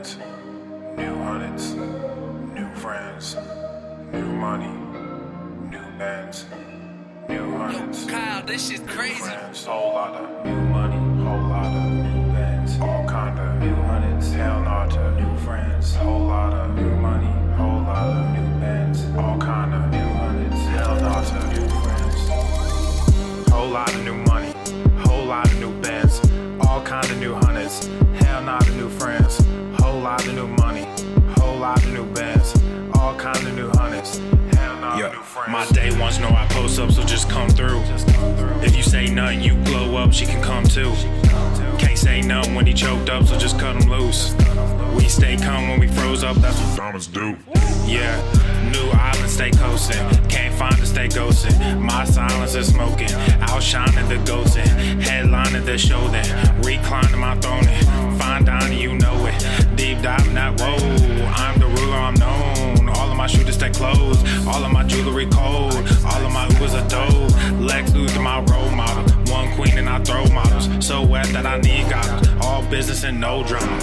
bands, new hundreds, new friends, new money, new bands, new hundreds. Yo, Kyle, this shit crazy. Friends, whole lot of new money, whole lot of new bands, all kinda new hundreds. Hell nah to new friends, whole lot of new money, whole lot of new bands, all kinda new hundreds. Hell nah to new friends, whole lot of new money, whole lot of new bands, all kinda new hundreds. Hell nah to new friends, whole lot of new money, whole lot of new bands, all kinda new hundreds. Yeah, my day ones know I post up, so just come through. If you say nothing, you glow up, she can come too. Can't say nothing when he choked up, so just cut him loose. We stay calm when we froze up, that's what diamonds do. Yeah, new island, stay coasting. Can't find it, stay ghosting. My silence is smoking, outshining the ghosting. Headlining the show then, reclining my throne. Fine dining, you know it. Deep diving that whoa, I'm the ruler, I'm known. All of my shooters stay closed, all of my jewelry cold, all of my Ubers are dope. Lex Luthor, my role model. One queen and I throw models. So wet that I need goggles. All business and no drama.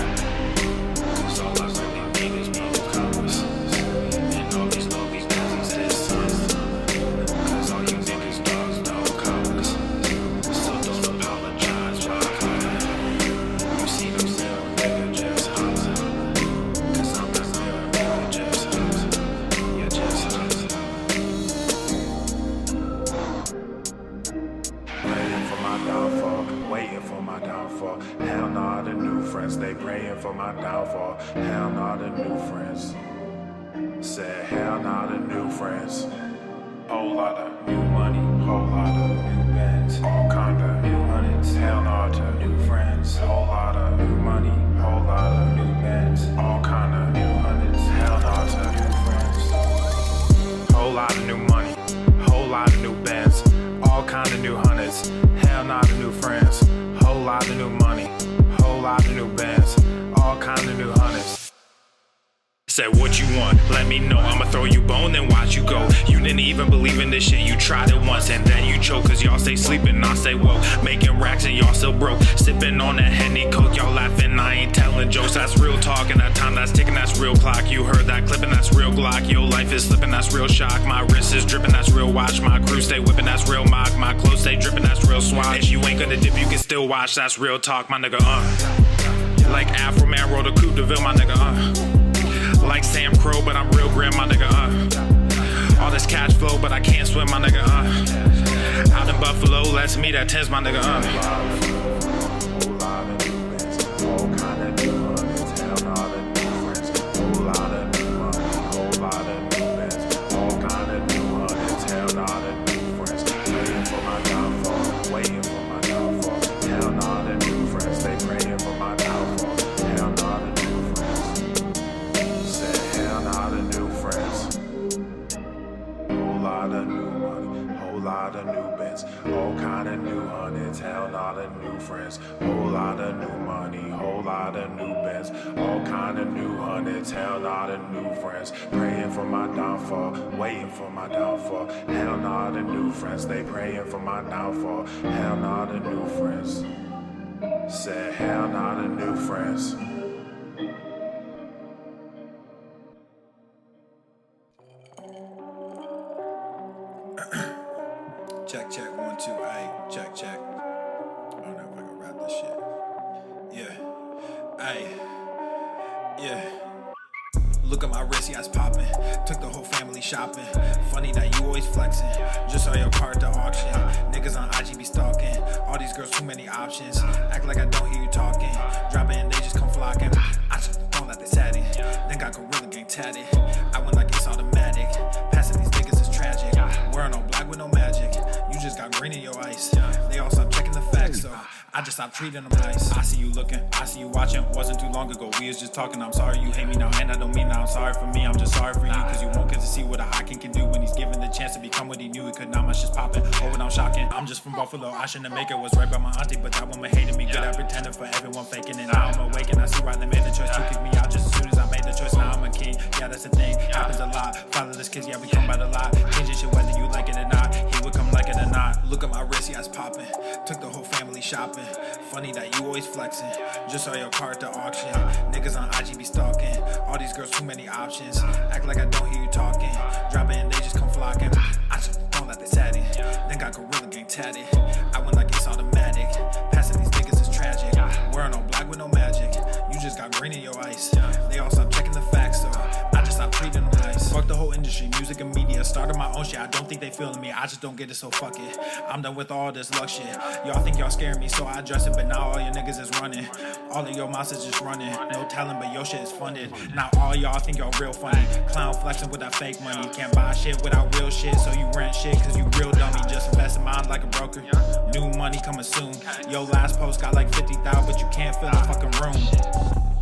Cause all I really need is no commas. And all these lobies business this time. Cause all you niggas dogs no commas. So don't apologize, fuck. You see them still, nigga, just holla. Cause I'm the real nigga, just holla. Yeah, just holla. Waiting for my downfall, waiting for my downfall. Hell nah, the new friends, they praying for my downfall. Hell nah, the new friends. Said hell nah, the new friends. Whole lot of new money, whole lot of new bands, all kinda new hundreds. Hell nah to new friends. Whole lot of new money, whole lot of new bands, all kinda new hundreds. Hell nah to new friends. Whole lot of new money, whole lot of new bands, all kinda new hundreds. Hell nah to new friends. Whole lot of new money, whole lot of new bands, all kinda new hundreds. Said what you want, let me know, I'ma throw you bone, then watch you go. You didn't even believe in this shit, you tried it once and then you choke. Cause y'all stay sleeping, I stay woke. Making racks and y'all still broke. Sipping on that Henny Coke, y'all laughing, I ain't telling jokes. That's real talk and that time that's ticking, that's real clock. You heard that clipping, that's real Glock. Your life is slipping, that's real shock. My wrist is dripping, that's real watch. My crew stay whipping, that's real mock. My clothes stay dripping, that's real swatch. If you ain't gonna dip, you can still watch, that's real talk, my nigga, Like Afro Man wrote a Coupe de Ville, my nigga, Like Sam Crow, but I'm real grim, my nigga, All this cash flow, but I can't swim, my nigga, Out in Buffalo, let's meet at 10s, my nigga, lot of new bets, all kind of new hundreds, hell not a new friends, whole lot of new money, whole lot of new bets, all kind of new hundreds, hell not a new friends, praying for my downfall, waiting for my downfall, hell not a new friends, they praying for my downfall, hell not a new friends, said hell not a new friends. Check, check, 1, 2, ayy, check, check. I don't know if I can rap this shit. Yeah, ayy, yeah. Look at my wrist, yeah, it's poppin'. Took the whole family shopping. Funny that you always flexing. Just saw your car at the auction. Niggas on IG be stalking. All these girls, too many options. Act like I don't hear you talking. Drop it and they just come flocking. I took the phone like they satin. Then got Gorilla Gang tatted. I went like it's automatic. Passing these niggas is tragic. Wearing all black with no magic. You just got green in your ice. They all stopped checking the facts, so I just stopped treating them nice. I see you looking, I see you watching. Wasn't too long ago, we was just talking. I'm sorry you hate me now, and I don't mean that I'm sorry for me. I'm just sorry for you, cause you won't get to see what a high king can do when he's given the chance to become what he knew he could. Not much just popping, oh, and I'm shocking. I'm just from Buffalo, I shouldn't make it. Was right by my auntie, but that woman hated me. Good at pretending for everyone faking it. Now I'm awake and I see why they made the choice to kick me out just as soon as I made the choice. Now I'm a king, yeah, that's the thing. Happens a lot. Fatherless kids, yeah, we come by the lot. Changing shit whether you like it or not. He would come like it or not. Look at my wrist, yeah, it's popping. Took the whole family shopping. Funny that you always flexing. Just saw your car at the auction. Niggas on IG be stalking. All these girls, too many options. Act like I don't hear you talking. Drop it and they just come flocking. I just don't let they sat in. Then got Gorilla Gang tatted. I went like it's automatic. Passing these niggas is tragic. Wearing all black with no magic. You just got green in your ice. They all stop checking the facts, so I just stopped treating them nice. Fuck the whole industry, music and media. Started my own shit, I don't think they feeling me. I just don't get it, so fuck it. I'm done with all this luck shit. Y'all think y'all scaring me, so I address it. But now all your niggas is running. All of your monsters just running. No talent, but your shit is funded. Now all y'all think y'all real funny. Clown flexing with that fake money. Can't buy shit without real shit, so you rent shit cause you real dummy. Just invest in mine like a broker. New money coming soon. Yo, last post got like 50,000, but you can't fill the fucking room.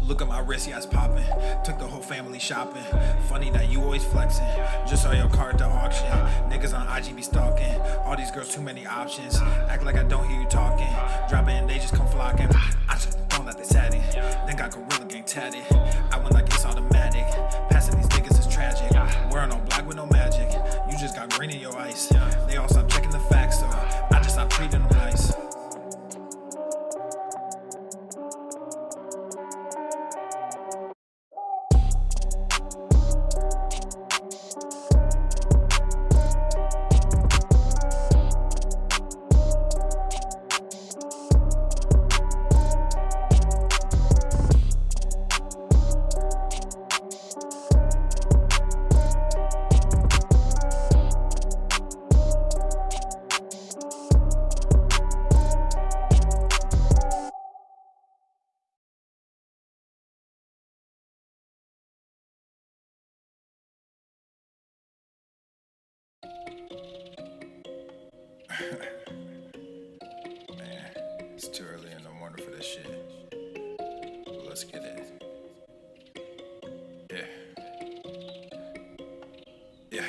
Look at my wrist, yeah, it's popping. Took the whole family shopping. Funny that you always flexing. Just saw your car at the auction. Niggas on IG be stalking. All these girls, too many options. Act like I don't hear you talking. Drop it and they just come flocking. I just don't let they sat in. Then got Gorilla Gang tatted. I went like it's automatic. Passing these niggas is tragic. Wearing all black with no magic. You just got green in your ice. They all stop checking the facts, so I just stopped treating them nice. Man, it's too early in the morning for this shit. But let's get it. Yeah.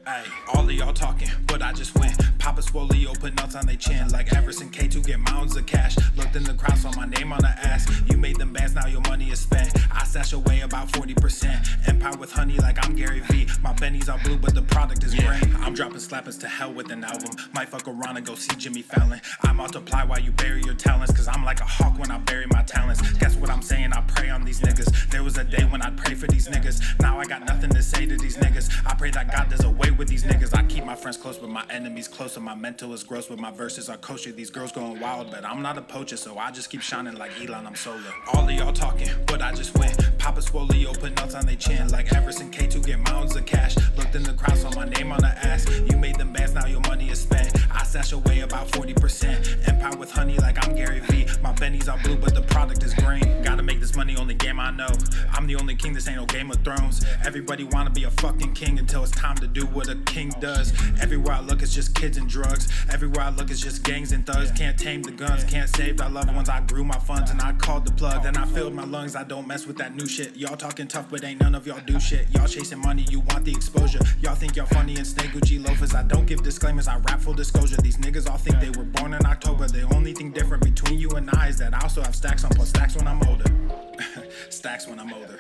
Ayy, all of y'all talking, but I just went. Papa Swole, put nuts on they chin. Like Everest and K2 get mounds of cash. Looked in the crowd, saw my name on the ass. You made them bands, now your money is spent. I stash away about 40%. Empire with honey like I'm Gary V. My Benny's are blue, but the product is green. I'm dropping slappers to hell with an album. Might fuck around and go see Jimmy Fallon. I multiply while you bury your talents. Cause I'm like a hawk when I bury my talents. Guess what I'm saying? I pray on these niggas. There was a day when I'd pray for these niggas. Now I got nothing to say to these niggas. I pray that God does away with these niggas. I keep my friends close, but my enemies closer. My mental is gross, but my verses are kosher. These girls going wild, but I'm not a poacher, so I just keep shining like Elon, I'm solar. All of y'all talking, but I just went. Papa Swole, put nuts on they chin. Like Everest and K2 get mounds of cash. Looked in the crowd, saw my name on the ass. You made them bands, now your money is spent. I stash away about 40%. Empire with honey like I'm Gary V. My Benny's are blue, but the product is green. Gotta make this money, only game I know. I'm the only king, this ain't no Game of Thrones. Everybody wanna be a fucking king until it's time to do what a king does. Everywhere I look, it's just kids and drugs. Everywhere I look, it's just gangs and thugs. Can't tame the guns, can't save our loved ones. I grew my funds and I called the plug. Then I filled my lungs, I don't mess with that new shit. Y'all talking tough, but ain't none of y'all do shit. Y'all chasing money, you want the exposure. Y'all think y'all funny and snake Gucci loafers. I don't give disclaimers, I rap full disclosure. These niggas all think they were born in October. The only thing different between you and I is that I also have stacks on plus stacks when I'm older. Stacks when I'm older.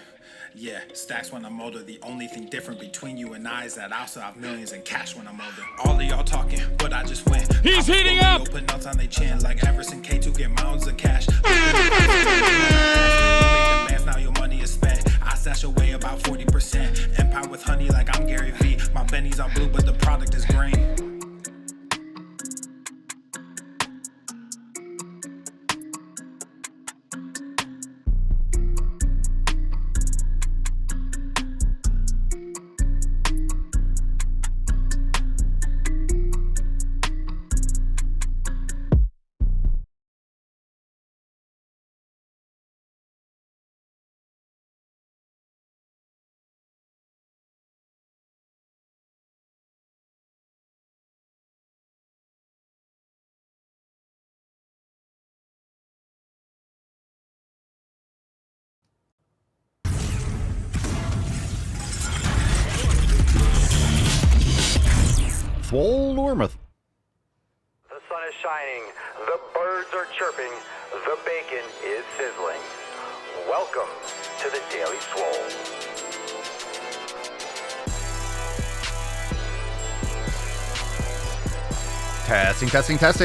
Yeah, stacks when I'm older. The only thing different between you and I is that I also have millions in cash when I'm older. All of y'all talking, but I just went. He's heating up! Put nuts on they chin like Everest and K2 get mounds of cash. You made them bands, now your money is spent. I stash away about 40%. Empire with honey like I'm Gary V. My Benny's are blue, but the product is green. Swole Normuth. The sun is shining, the birds are chirping, the bacon is sizzling. Welcome to the Daily Swole. Testing. Testicles.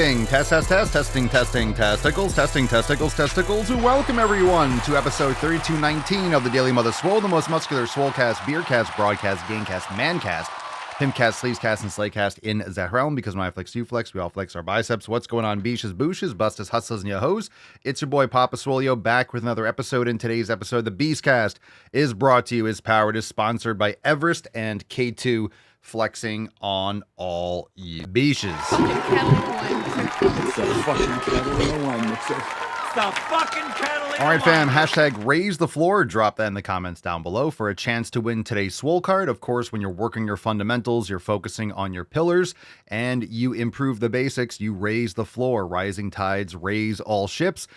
Welcome everyone to episode 3219 of the Daily Mother Swole, the most muscular Swolecast, Beercast, Broadcast, Gamecast, Mancast, Pimpcast, Sleazecast, and Slaycast in that realm, because when I flex, you flex, we all flex our biceps. What's going on, beaches, booshes, bustas, hustlers, and yo-hos? It's your boy Papa Swolio back with another episode. In today's episode, the Beastcast is brought to you, is powered, is sponsored by Everest and K2, flexing on all you beaches. All right, fam, hashtag raise the floor. Drop that in the comments down below for a chance to win today's Swole card. Of course, when you're working your fundamentals, you're focusing on your pillars, and you improve the basics, you raise the floor. Rising tides raise all ships.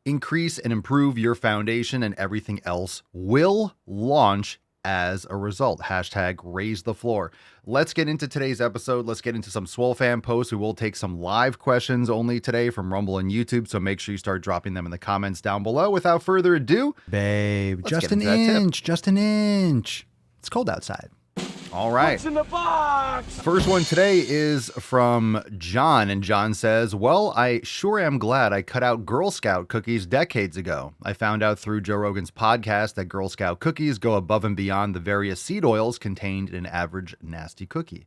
Increase and improve your foundation, and everything else will launch as a result. Hashtag raise the floor. Let's get into today's episode. Let's get into some Swole fan posts. We will take some live questions only today from Rumble and YouTube, so make sure you start dropping them in the comments down below. Without further ado, babe, let's just an inch. It's cold outside. All right. What's in the box? First one today is from John, and John says, well, I sure am glad I cut out Girl Scout cookies decades ago. I found out through Joe Rogan's podcast that Girl Scout cookies go above and beyond the various seed oils contained in an average nasty cookie.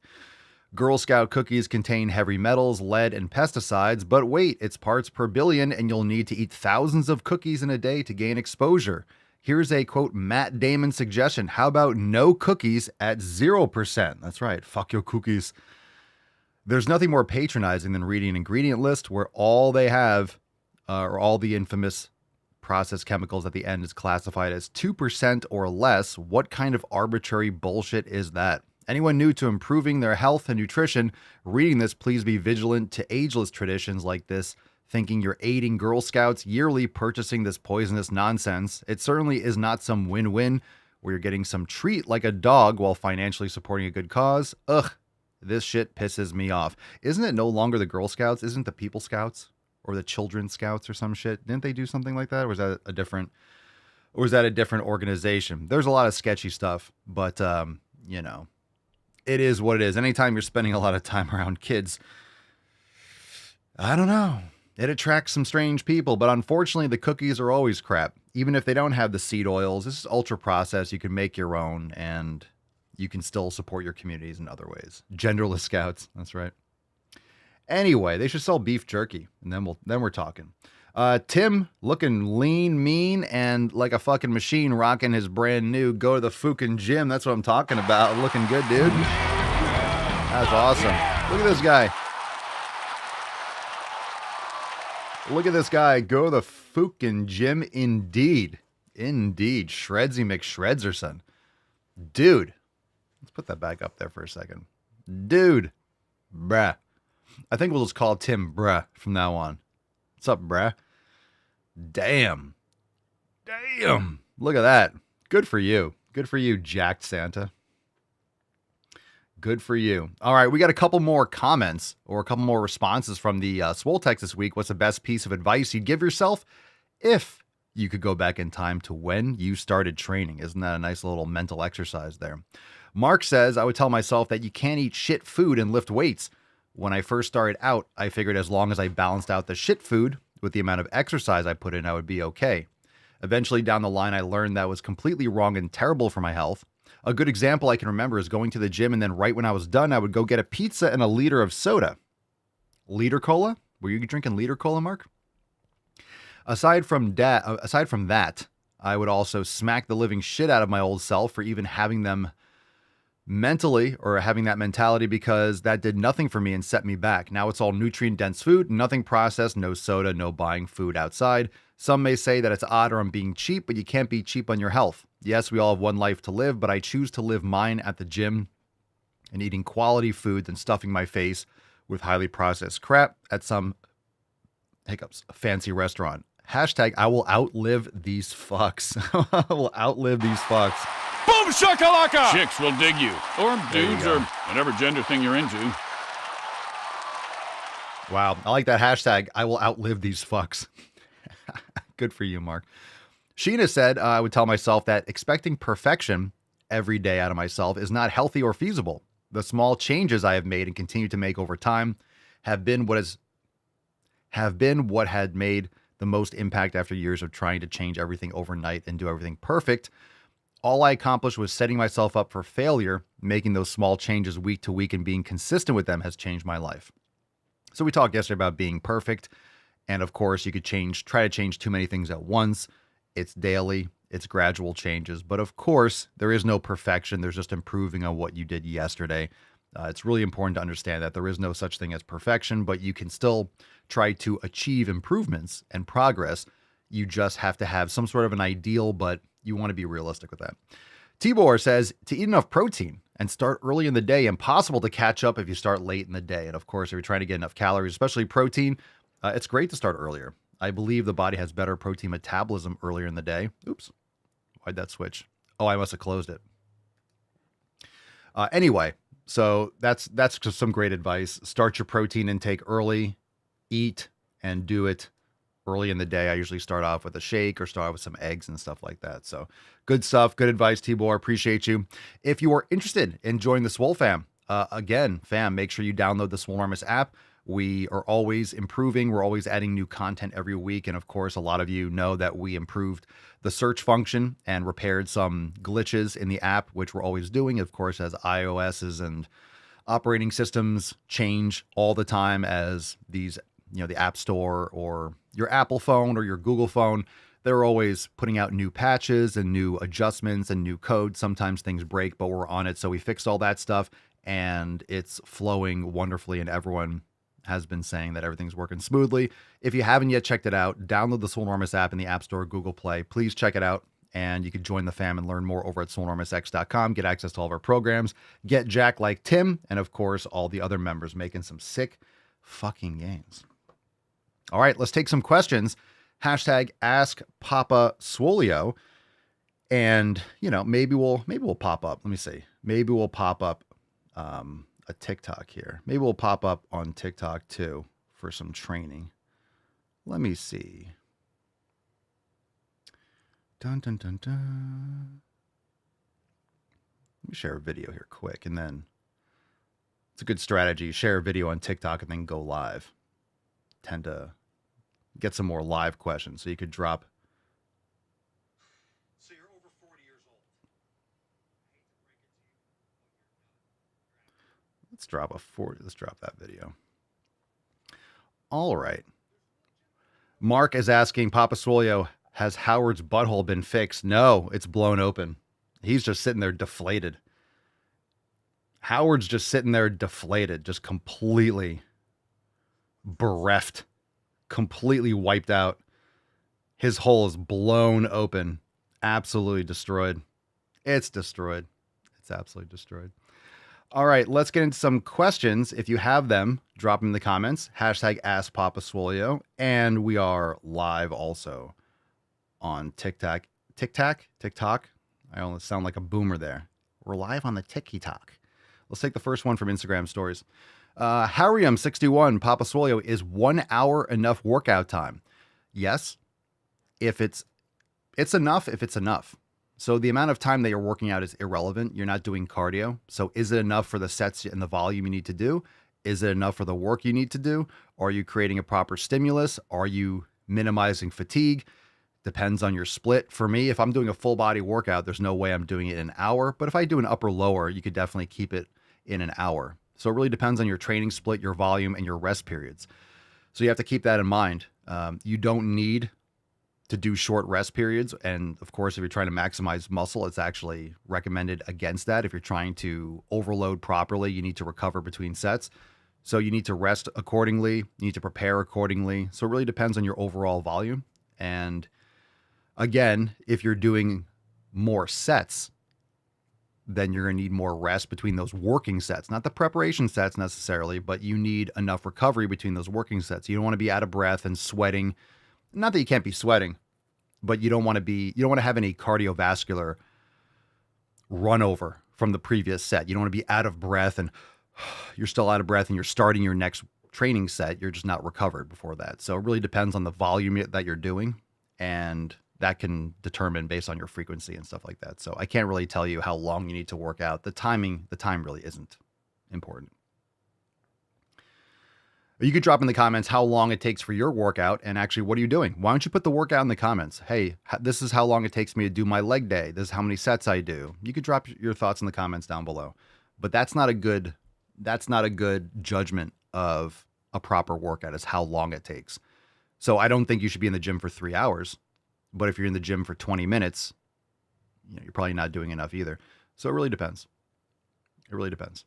Girl Scout cookies contain heavy metals, lead, and pesticides, but wait, it's parts per billion, and you'll need to eat thousands of cookies in a day to gain exposure. Here's a, quote, Matt Damon suggestion. How about no cookies at 0%? That's right. Fuck your cookies. There's nothing more patronizing than reading an ingredient list where all they have, or all the infamous processed chemicals at the end, is classified as 2% or less. What kind of arbitrary bullshit is that? Anyone new to improving their health and nutrition, reading this, please be vigilant to ageless traditions like this, thinking you're aiding Girl Scouts yearly purchasing this poisonous nonsense. It certainly is not some win-win where you're getting some treat like a dog while financially supporting a good cause. Ugh, this shit pisses me off. Isn't it no longer the Girl Scouts? Isn't the People Scouts or the Children's Scouts or some shit? Didn't they do something like that? Or was that a different organization? There's a lot of sketchy stuff, but you know, it is what it is. Anytime you're spending a lot of time around kids, I don't know. It attracts some strange people, but unfortunately the cookies are always crap. Even if they don't have the seed oils, this is ultra processed. You can make your own, and you can still support your communities in other ways. Genderless Scouts, that's right. Anyway, they should sell beef jerky, and then we're talking. Tim, looking lean, mean, and like a fucking machine, rocking his brand new go to the fucking gym. That's what I'm talking about. Looking good, dude. That's awesome. Look at this guy. Look at this guy. Go to the fucking gym. Indeed. Shredsy McShredserson. Dude. Let's put that back up there for a second. Dude. Bruh. I think we'll just call Tim Bruh from now on. What's up, bruh? Damn. Look at that. Good for you. Good for you, jacked Santa. Good for you. All right, we got a couple more comments or a couple more responses from the Swole text this week. What's the best piece of advice you'd give yourself if you could go back in time to when you started training? Isn't that a nice little mental exercise there? Mark says, I would tell myself that you can't eat shit food and lift weights. When I first started out, I figured as long as I balanced out the shit food with the amount of exercise I put in, I would be okay. Eventually down the line, I learned that was completely wrong and terrible for my health. A good example I can remember is going to the gym, and then right when I was done, I would go get a pizza and a liter of soda. Liter cola? Were you drinking liter cola, Mark? Aside from that, I would also smack the living shit out of my old self for even having them mentally or having that mentality, because that did nothing for me and set me back. Now it's all nutrient-dense food, nothing processed, no soda, no buying food outside. Some may say that it's odd or I'm being cheap, but you can't be cheap on your health. Yes, we all have one life to live, but I choose to live mine at the gym and eating quality food than stuffing my face with highly processed crap at some fancy restaurant. Hashtag I will outlive these fucks. I will outlive these fucks. Boom shakalaka! Chicks will dig you. Or dudes, or whatever gender thing you're into. Wow, I like that hashtag. I will outlive these fucks. Good for you, Mark. Sheena said, I would tell myself that expecting perfection every day out of myself is not healthy or feasible. The small changes I have made and continue to make over time have been what had made the most impact after years of trying to change everything overnight and do everything perfect. All I accomplished was setting myself up for failure. Making those small changes week to week and being consistent with them has changed my life. So we talked yesterday about being perfect. And of course, you could try to change too many things at once. It's daily, it's gradual changes. But of course, there is no perfection. There's just improving on what you did yesterday. It's really important to understand that there is no such thing as perfection, but you can still try to achieve improvements and progress. You just have to have some sort of an ideal, but you want to be realistic with that. Tibor says, to eat enough protein and start early in the day, impossible to catch up if you start late in the day. And of course, if you're trying to get enough calories, especially protein, it's great to start earlier. I believe the body has better protein metabolism earlier in the day. Oops. Why'd that switch? Oh, I must have closed it. Anyway, so that's just some great advice. Start your protein intake early, eat and do it early in the day. I usually start off with a shake or start with some eggs and stuff like that. So good stuff. Good advice, Tibor. Appreciate you. If you are interested in joining the Swole fam, again, fam, make sure you download the Swolenormous app. We are always improving. We're always adding new content every week. And of course, a lot of you know that we improved the search function and repaired some glitches in the app, which we're always doing, of course, as iOSs and operating systems change all the time, as these, the App Store or your Apple phone or your Google phone, they're always putting out new patches and new adjustments and new code. Sometimes things break, but we're on it. So we fixed all that stuff and it's flowing wonderfully. And everyone has been saying that everything's working smoothly. If you haven't yet checked it out, download the Swolenormous app in the App Store, Google Play. Please check it out. And you can join the fam and learn more over at swolenormousx.com. Get access to all of our programs. Get Jack like Tim. And of course, all the other members making some sick fucking gains. All right, let's take some questions. Hashtag Ask Papa Swolio. And, maybe we'll pop up. Let me see. Maybe we'll pop up a TikTok here. Maybe we'll pop up on TikTok too for some training. Let me see. Dun, dun, dun, dun. Let me share a video here quick. And then it's a good strategy. Share a video on TikTok and then go live. Tend to get some more live questions. So you could drop. So you're over 40 years old. Let's drop that video. All right. Mark is asking, Papa Swolio, has Howard's butthole been fixed? No, it's blown open. He's just sitting there deflated. Howard's just sitting there deflated, just completely bereft, completely wiped out. His hole is blown open, absolutely destroyed. It's destroyed. It's absolutely destroyed. All right, let's get into some questions. If you have them, drop them in the comments. Hashtag AskPapaSwolio. And we are live also on TikTok. TikTok? I almost sound like a boomer there. We're live on the TikTok. Let's take the first one from Instagram stories. Harrium61, Papa Swolio, is 1 hour enough workout time? Yes. If it's enough, if it's enough. So the amount of time that you're working out is irrelevant. You're not doing cardio. So is it enough for the sets and the volume you need to do? Is it enough for the work you need to do? Are you creating a proper stimulus? Are you minimizing fatigue? Depends on your split. For me, if I'm doing a full body workout, there's no way I'm doing it in an hour. But if I do an upper lower, you could definitely keep it in an hour. So it really depends on your training split, your volume, and your rest periods. So you have to keep that in mind. You don't need to do short rest periods. And of course, if you're trying to maximize muscle, it's actually recommended against that. If you're trying to overload properly, you need to recover between sets. So you need to rest accordingly. You need to prepare accordingly. So it really depends on your overall volume. And again, if you're doing more sets, then you're going to need more rest between those working sets, not the preparation sets necessarily, but you need enough recovery between those working sets. You don't want to be out of breath and sweating. Not that you can't be sweating, but you don't want to have any cardiovascular run over from the previous set. You don't want to be out of breath and you're still out of breath and you're starting your next training set. You're just not recovered before that. So it really depends on the volume that you're doing, and that can determine based on your frequency and stuff like that. So I can't really tell you how long you need to work out. The time really isn't important. You could drop in the comments how long it takes for your workout and actually what are you doing? Why don't you put the workout in the comments? Hey, this is how long it takes me to do my leg day. This is how many sets I do. You could drop your thoughts in the comments down below. But that's not a good judgment of a proper workout, is how long it takes. So I don't think you should be in the gym for 3 hours. But if you're in the gym for 20 minutes, you're probably not doing enough either. So it really depends. It really depends.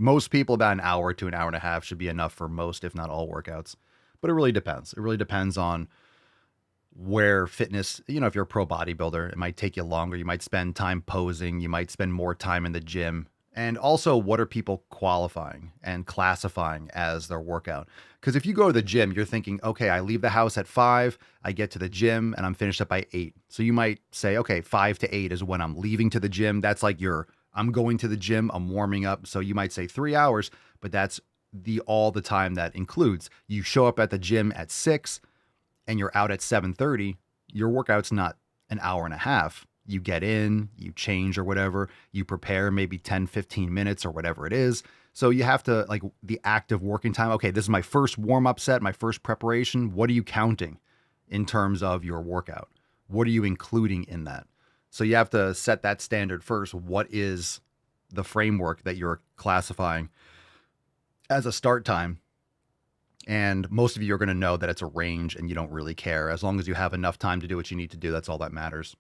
Most people, about an hour to an hour and a half should be enough for most, if not all, workouts. But it really depends. It really depends on where fitness, if you're a pro bodybuilder, it might take you longer. You might spend time posing. You might spend more time in the gym. And also, what are people qualifying and classifying as their workout? Because if you go to the gym, you're thinking, okay, I leave the house at 5, I get to the gym, and I'm finished up by 8. So you might say, okay, 5 to 8 is when I'm leaving to the gym. That's like I'm going to the gym, I'm warming up. So you might say 3 hours, but that's all the time that includes. You show up at the gym at 6 and you're out at 7:30. Your workout's not an hour and a half. You get in, you change or whatever, you prepare maybe 10, 15 minutes or whatever it is. So you have to, like, the active working time. Okay, this is my first warm-up set, my first preparation. What are you counting in terms of your workout? What are you including in that? So you have to set that standard first. What is the framework that you're classifying as a start time? And most of you are going to know that it's a range and you don't really care. As long as you have enough time to do what you need to do, that's all that matters.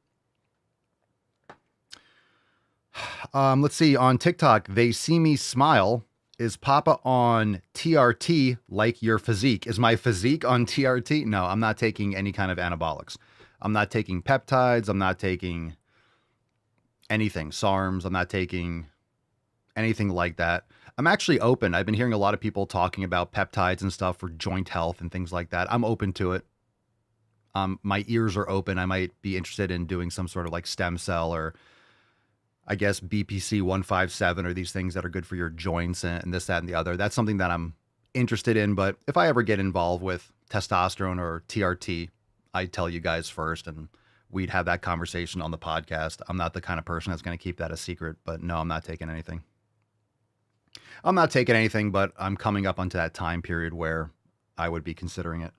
Let's see. On TikTok, they see me smile. Is Papa on TRT like your physique? Is my physique on TRT? No, I'm not taking any kind of anabolics. I'm not taking peptides. I'm not taking anything, SARMs. I'm not taking anything like that. I'm actually open. I've been hearing a lot of people talking about peptides and stuff for joint health and things like that. I'm open to it. My ears are open. I might be interested in doing some sort of like stem cell or I guess BPC 157 or these things that are good for your joints and this, that, and the other. That's something that I'm interested in. But if I ever get involved with testosterone or TRT, I'd tell you guys first and we'd have that conversation on the podcast. I'm not the kind of person that's going to keep that a secret, but no, I'm not taking anything. I'm not taking anything, but I'm coming up onto that time period where I would be considering it.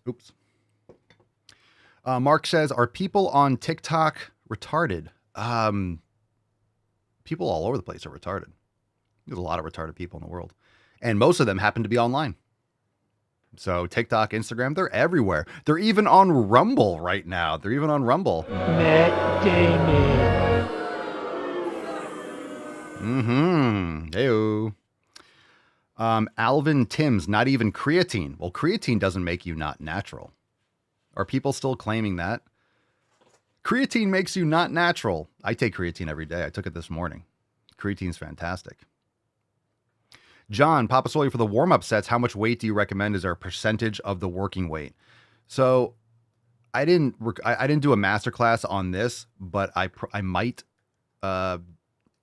Oops. Mark says, are people on TikTok retarded? People all over the place are retarded. There's a lot of retarded people in the world. And most of them happen to be online. So TikTok, Instagram, they're everywhere. They're even on Rumble right now. They're even on Rumble. Matt Damon. Heyo. Alvin Timms, not even creatine. Well, creatine doesn't make you not natural. Are people still claiming that? Creatine makes you not natural. I take creatine every day. I took it this morning. Creatine's fantastic. John, Papa Swole, for the warm-up sets, how much weight do you recommend? Is there a percentage of the working weight? So I didn't do a masterclass on this, but I might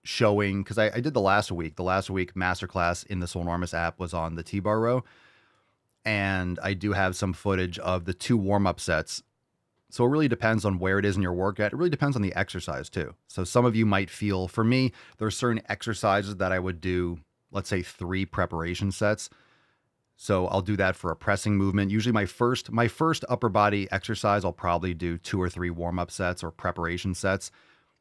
showing, because I did the last week. The last week masterclass in the Swolenormous app was on the T-bar row. And I do have some footage of the 2 warm-up sets. So it really depends on where it is in your workout. It really depends on the exercise too. So some of you might feel, for me, there are certain exercises that I would do, let's say 3 preparation sets. So I'll do that for a pressing movement. Usually my first upper body exercise, I'll probably do 2 or 3 warm-up sets or preparation sets.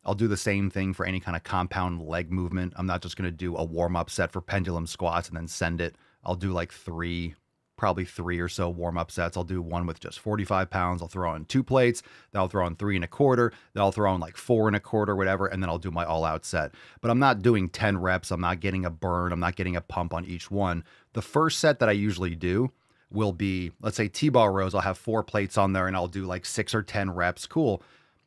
I'll do the same thing for any kind of compound leg movement. I'm not just going to do a warm-up set for pendulum squats and then send it. I'll do like probably 3 or so warm-up sets. I'll do one with just 45 pounds. I'll throw on 2 plates. Then I'll throw on 3 1/4. Then I'll throw on like 4 1/4, whatever. And then I'll do my all-out set. But I'm not doing 10 reps. I'm not getting a burn. I'm not getting a pump on each one. The first set that I usually do will be, let's say T-bar rows. I'll have 4 plates on there and I'll do like 6 or 10 reps. Cool.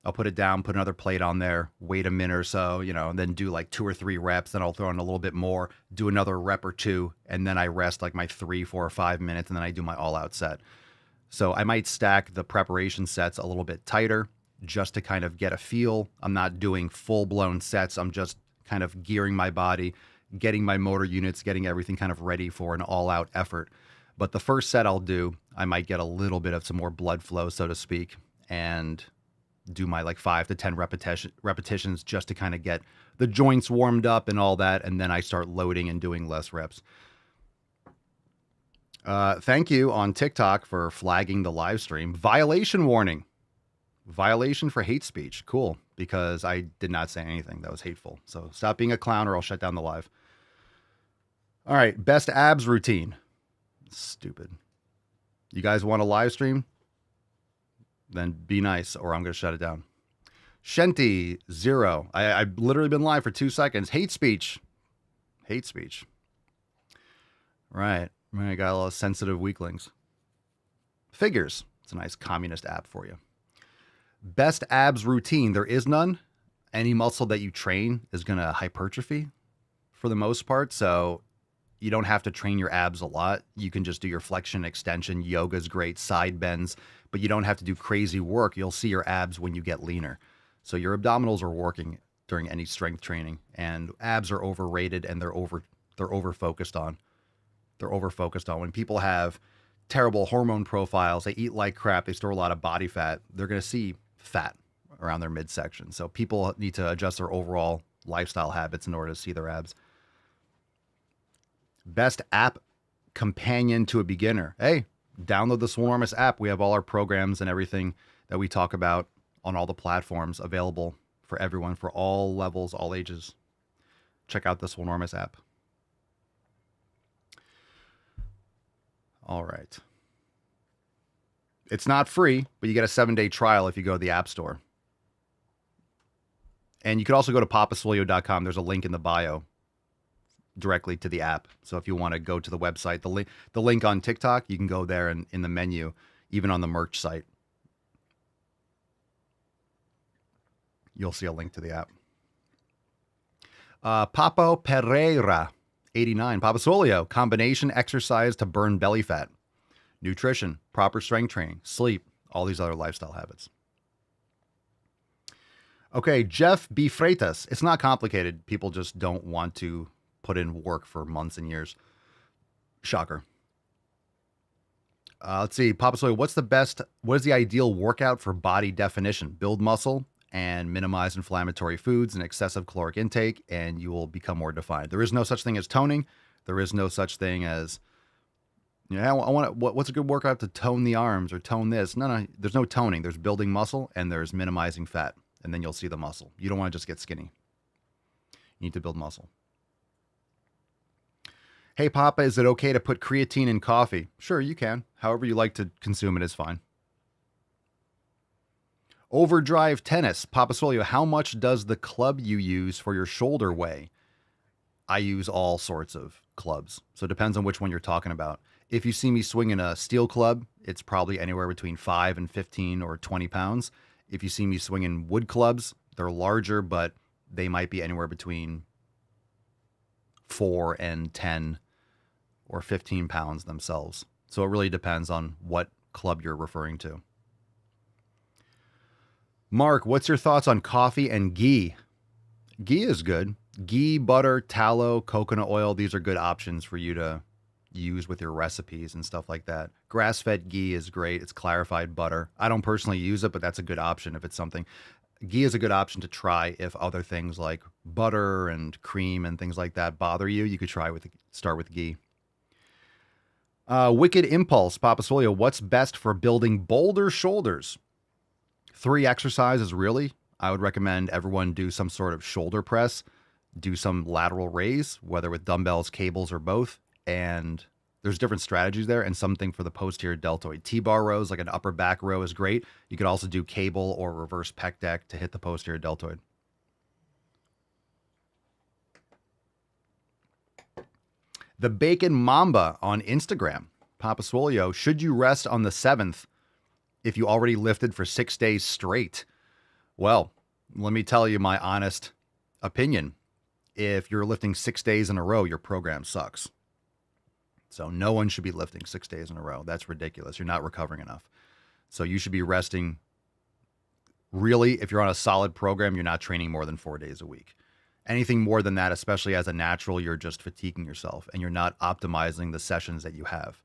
I'll put it down, put another plate on there, wait a minute or so, and then do like 2 or 3 reps. Then I'll throw in a little bit more, do another rep or 2, and then I rest like my 3, 4, or 5 minutes, and then I do my all-out set. So I might stack the preparation sets a little bit tighter just to kind of get a feel. I'm not doing full-blown sets. I'm just kind of gearing my body, getting my motor units, getting everything kind of ready for an all-out effort. But the first set I'll do, I might get a little bit of some more blood flow, so to speak, and do my like 5 to 10 repetitions just to kind of get the joints warmed up and all that. And then I start loading and doing less reps. Thank you on TikTok for flagging the live stream. Violation warning. Violation for hate speech. Cool. Because I did not say anything that was hateful. So stop being a clown or I'll shut down the live. All right. Best abs routine. Stupid. You guys want a live stream? Then be nice or I'm going to shut it down. Shenty, 0. I've literally been live for 2 seconds. Hate speech. Hate speech. Right. I got a lot of sensitive weaklings. Figures. It's a nice communist app for you. Best abs routine. There is none. Any muscle that you train is going to hypertrophy for the most part. So you don't have to train your abs a lot. You can just do your flexion, extension. Yoga's great. Side bends. But you don't have to do crazy work. You'll see your abs when you get leaner. So your abdominals are working during any strength training. And abs are overrated and they're over focused on. They're over focused on. When people have terrible hormone profiles, they eat like crap, they store a lot of body fat, they're going to see fat around their midsection. So people need to adjust their overall lifestyle habits in order to see their abs. Best app companion to a beginner. Hey, download the Swolenormous app. We have all our programs and everything that we talk about on all the platforms available for everyone, for all levels, all ages. Check out the Swolenormous app. All right. It's not free, but you get a 7-day trial if you go to the App Store. And you could also go to papaswolio.com. There's a link in the bio directly to the app. So if you want to go to the website, the link on TikTok, you can go there and in the menu, even on the merch site. You'll see a link to the app. Papo Pereira, 89. Papaswolio, combination exercise to burn belly fat. Nutrition, proper strength training, sleep, all these other lifestyle habits. Okay, Jeff B. Freitas. It's not complicated. People just don't want to put in work for months and years. Shocker. Let's see. Papaswolio, what is the ideal workout for body definition? Build muscle and minimize inflammatory foods and excessive caloric intake, and you will become more defined. There is no such thing as toning. There is no such thing as, what's a good workout to tone the arms or tone this? No, there's no toning. There's building muscle and there's minimizing fat, and then you'll see the muscle. You don't want to just get skinny. You need to build muscle. Hey, Papa, is it okay to put creatine in coffee? Sure, you can. However you like to consume it is fine. Overdrive tennis. Papaswolio, how much does the club you use for your shoulder weigh? I use all sorts of clubs, so it depends on which one you're talking about. If you see me swinging a steel club, it's probably anywhere between 5 and 15 or 20 pounds. If you see me swinging wood clubs, they're larger, but they might be anywhere between 4 and 10 or 15 pounds themselves. So it really depends on what club you're referring to. Mark, what's your thoughts on coffee and ghee? Ghee is good. Ghee, butter, tallow, coconut oil, these are good options for you to use with your recipes and stuff like that. Grass-fed ghee is great. It's clarified butter. I don't personally use it, but that's a good option if it's something. Ghee is a good option to try if other things like butter and cream and things like that bother you. You could start with ghee. Wicked Impulse, Papaswolio, what's best for building boulder shoulders? 3 exercises, really. I would recommend everyone do some sort of shoulder press, do some lateral raise, whether with dumbbells, cables, or both. And there's different strategies there, and something for the posterior deltoid. T-bar rows, like an upper back row, is great. You could also do cable or reverse pec deck to hit the posterior deltoid. The Bacon Mamba on Instagram. Papaswolio, should you rest on the 7th if you already lifted for 6 days straight? Well, let me tell you my honest opinion. If you're lifting 6 days in a row, your program sucks. So no one should be lifting 6 days in a row. That's ridiculous. You're not recovering enough. So you should be resting. Really, if you're on a solid program, you're not training more than 4 days a week. Anything more than that, especially as a natural, you're just fatiguing yourself and you're not optimizing the sessions that you have.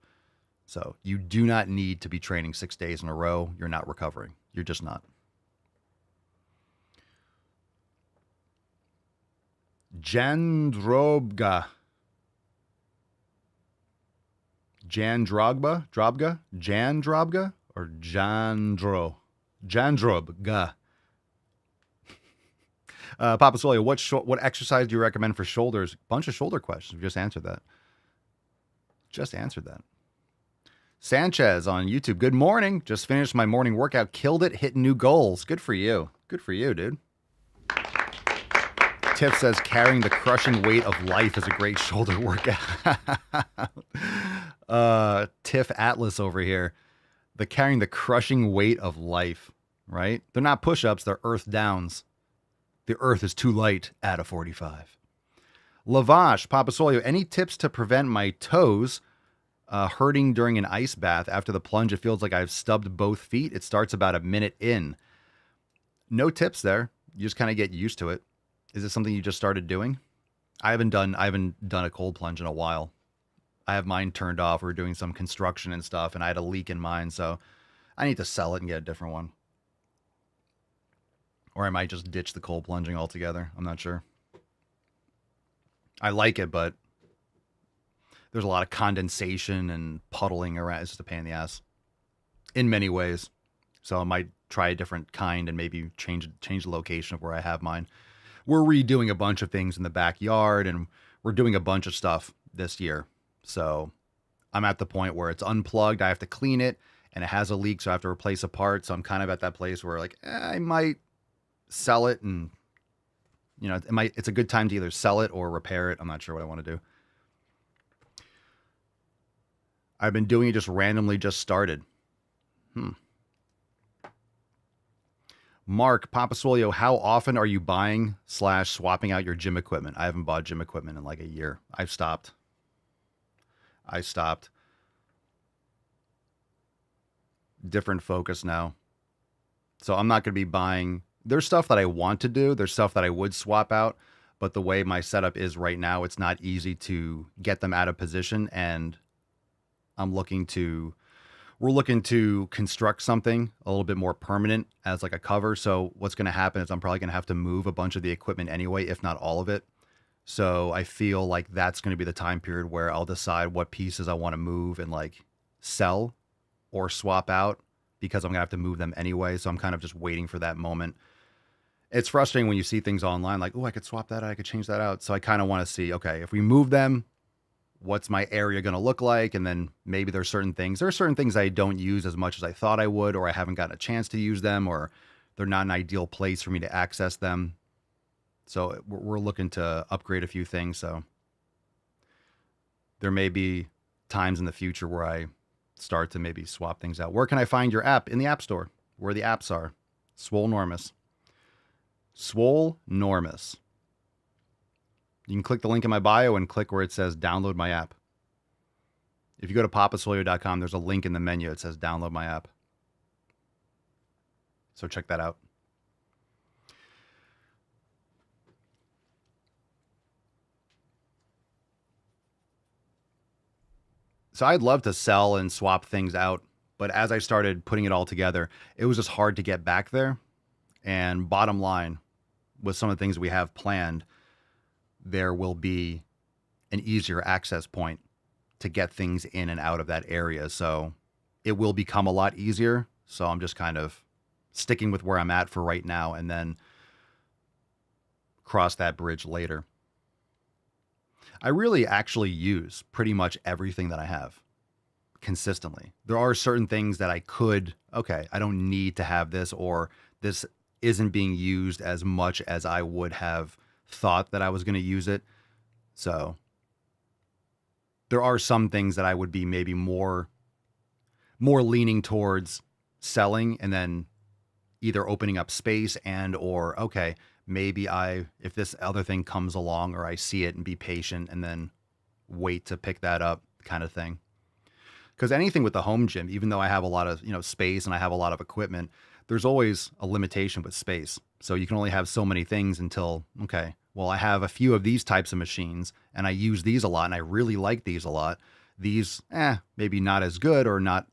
So you do not need to be training 6 days in a row. You're not recovering. You're just not. Jandrobga. Jandrobga, or Jandrobga. Papa Swole, what exercise do you recommend for shoulders? Bunch of shoulder questions. We just answered that. Sanchez on YouTube. Good morning. Just finished my morning workout. Killed it. Hitting new goals. Good for you. Good for you, dude. Tiff says carrying the crushing weight of life is a great shoulder workout. Tiff Atlas over here. The carrying the crushing weight of life, right? They're not push-ups. They're earth downs. The earth is too light at a 45. Lavash, Papa Solio, any tips to prevent my toes hurting during an ice bath? After the plunge, it feels like I've stubbed both feet. It starts about a minute in. No tips there. You just kind of get used to it. Is it something you just started doing? I haven't done a cold plunge in a while. I have mine turned off. We're doing some construction and stuff, and I had a leak in mine, so I need to sell it and get a different one. Or I might just ditch the cold plunging altogether. I'm not sure. I like it, but there's a lot of condensation and puddling around. It's just a pain in the ass in many ways. So I might try a different kind and maybe change the location of where I have mine. We're redoing a bunch of things in the backyard, and we're doing a bunch of stuff this year. So I'm at the point where it's unplugged. I have to clean it, and it has a leak, so I have to replace a part. So I'm kind of at that place where I might sell it, and it's a good time to either sell it or repair it. I'm not sure what I want to do. I've been doing it just randomly, just started. Mark Papasolio, how often are you buying / swapping out your gym equipment? I haven't bought gym equipment in like a year. I've stopped. Different focus now. So I'm not going to be buying. There's stuff that I want to do. There's stuff that I would swap out. But the way my setup is right now, it's not easy to get them out of position. And we're looking to construct something a little bit more permanent as like a cover. So what's going to happen is I'm probably going to have to move a bunch of the equipment anyway, if not all of it. So I feel like that's going to be the time period where I'll decide what pieces I want to move and like sell or swap out, because I'm going to have to move them anyway. So I'm kind of just waiting for that moment. It's frustrating when you see things online like, oh, I could swap that out, I could change that out. So I kind of want to see, okay, if we move them, what's my area going to look like? And then maybe there are certain things I don't use as much as I thought I would, or I haven't gotten a chance to use them, or they're not an ideal place for me to access them. So we're looking to upgrade a few things. So there may be times in the future where I start to maybe swap things out. Where can I find your app? In the App Store, where the apps are. Swolenormous. Swolenormous. You can click the link in my bio and click where it says download my app. If you go to papasolio.com, there's a link in the menu that says download my app. So check that out. So I'd love to sell and swap things out, but as I started putting it all together, it was just hard to get back there. And bottom line, with some of the things we have planned, there will be an easier access point to get things in and out of that area. So it will become a lot easier. So I'm just kind of sticking with where I'm at for right now, and then cross that bridge later. I really actually use pretty much everything that I have consistently. There are certain things that I don't need to have this, or this isn't being used as much as I would have thought that I was going to use it. So there are some things that I would be maybe more leaning towards selling, and then either opening up space or okay, maybe if this other thing comes along, or I see it and be patient and then wait to pick that up, kind of thing. Because anything with the home gym, even though I have a lot of space and I have a lot of equipment, there's always a limitation with space. So you can only have so many things until, okay, well, I have a few of these types of machines and I use these a lot and I really like these a lot. These, maybe not as good, or not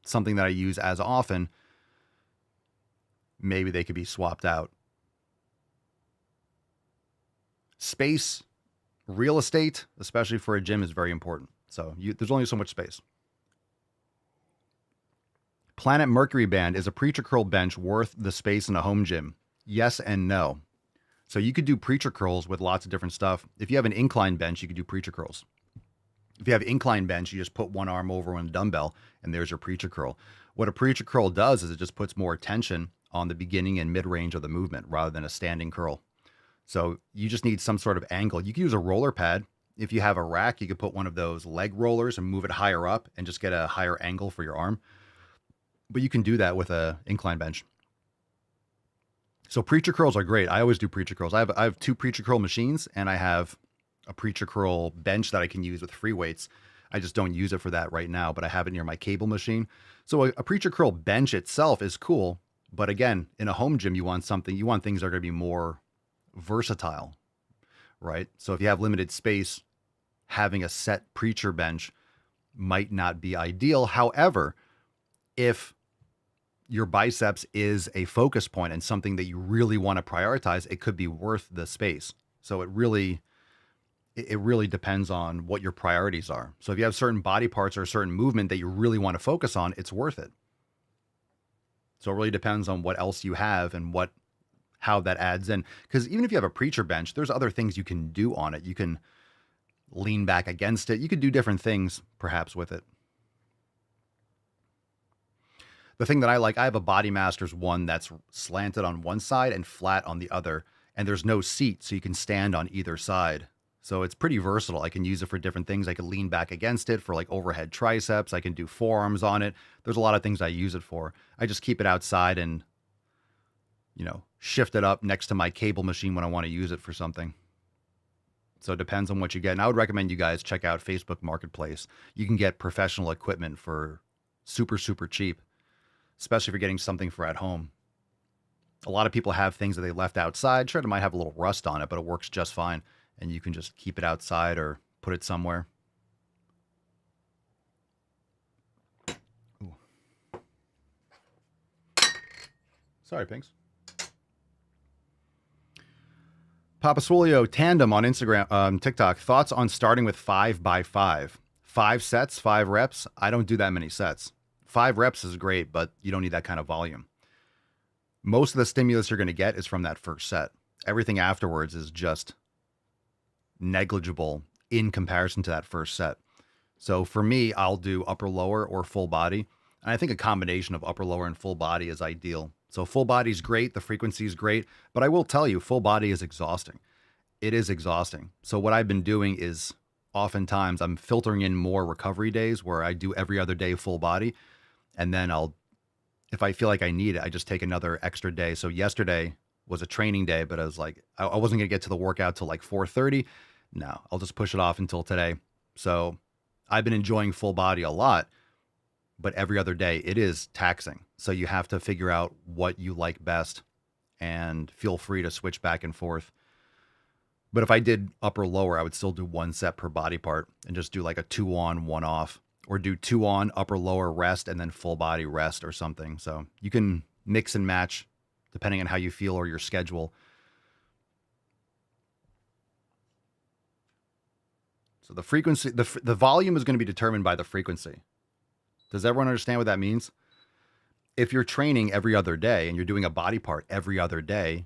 something that I use as often. Maybe they could be swapped out. Space, real estate, especially for a gym, is very important. So there's only so much space. Planet Mercury Band, is a preacher curl bench worth the space in a home gym? Yes and no. So you could do preacher curls with lots of different stuff. If you have an incline bench, you could do preacher curls. If you have incline bench, you just put one arm over on a dumbbell and there's your preacher curl. What a preacher curl does is it just puts more tension on the beginning and mid-range of the movement rather than a standing curl. So you just need some sort of angle. You can use a roller pad. If you have a rack, you could put one of those leg rollers and move it higher up and just get a higher angle for your arm. But you can do that with a incline bench. So preacher curls are great. I always do preacher curls. I have 2 preacher curl machines, and I have a preacher curl bench that I can use with free weights. I just don't use it for that right now, but I have it near my cable machine. So a preacher curl bench itself is cool. But again, in a home gym, you want things that are going to be more versatile, right? So if you have limited space, having a set preacher bench might not be ideal. However, if your biceps is a focus point and something that you really want to prioritize, it could be worth the space. So it really depends on what your priorities are. So if you have certain body parts or a certain movement that you really want to focus on, it's worth it. So it really depends on what else you have and how that adds in. Because even if you have a preacher bench, there's other things you can do on it. You can lean back against it. You could do different things perhaps with it. The thing that I like, I have a Body Masters one that's slanted on one side and flat on the other, and there's no seat, so you can stand on either side. So it's pretty versatile. I can use it for different things. I can lean back against it for like overhead triceps. I can do forearms on it. There's a lot of things I use it for. I just keep it outside and, shift it up next to my cable machine when I want to use it for something. So it depends on what you get. And I would recommend you guys check out Facebook Marketplace. You can get professional equipment for super, super cheap, especially if you're getting something for at home. A lot of people have things that they left outside. Sure, it might have a little rust on it, but it works just fine. And you can just keep it outside or put it somewhere. Ooh. Sorry, Pinks. Papa Swolio Tandem on Instagram, TikTok. Thoughts on starting with 5x5? 5 sets, 5 reps. I don't do that many sets. 5 reps is great, but you don't need that kind of volume. Most of the stimulus you're going to get is from that first set. Everything afterwards is just negligible in comparison to that first set. So for me, I'll do upper, lower, or full body. And I think a combination of upper, lower, and full body is ideal. So full body is great. The frequency is great. But I will tell you, full body is exhausting. It is exhausting. So what I've been doing is oftentimes I'm filtering in more recovery days where I do every other day full body. And then if I feel like I need it, I just take another extra day. So yesterday was a training day, but I was like, I wasn't going to get to the workout till like 4:30. No, I'll just push it off until today. So I've been enjoying full body a lot, but every other day it is taxing. So you have to figure out what you like best and feel free to switch back and forth. But if I did upper lower, I would still do 1 set per body part and just do like a 2 on, 1 off, or do 2 on, upper lower, rest, and then full body rest or something. So you can mix and match depending on how you feel or your schedule. So the frequency, the volume is going to be determined by the frequency. Does everyone understand what that means? If you're training every other day and you're doing a body part every other day,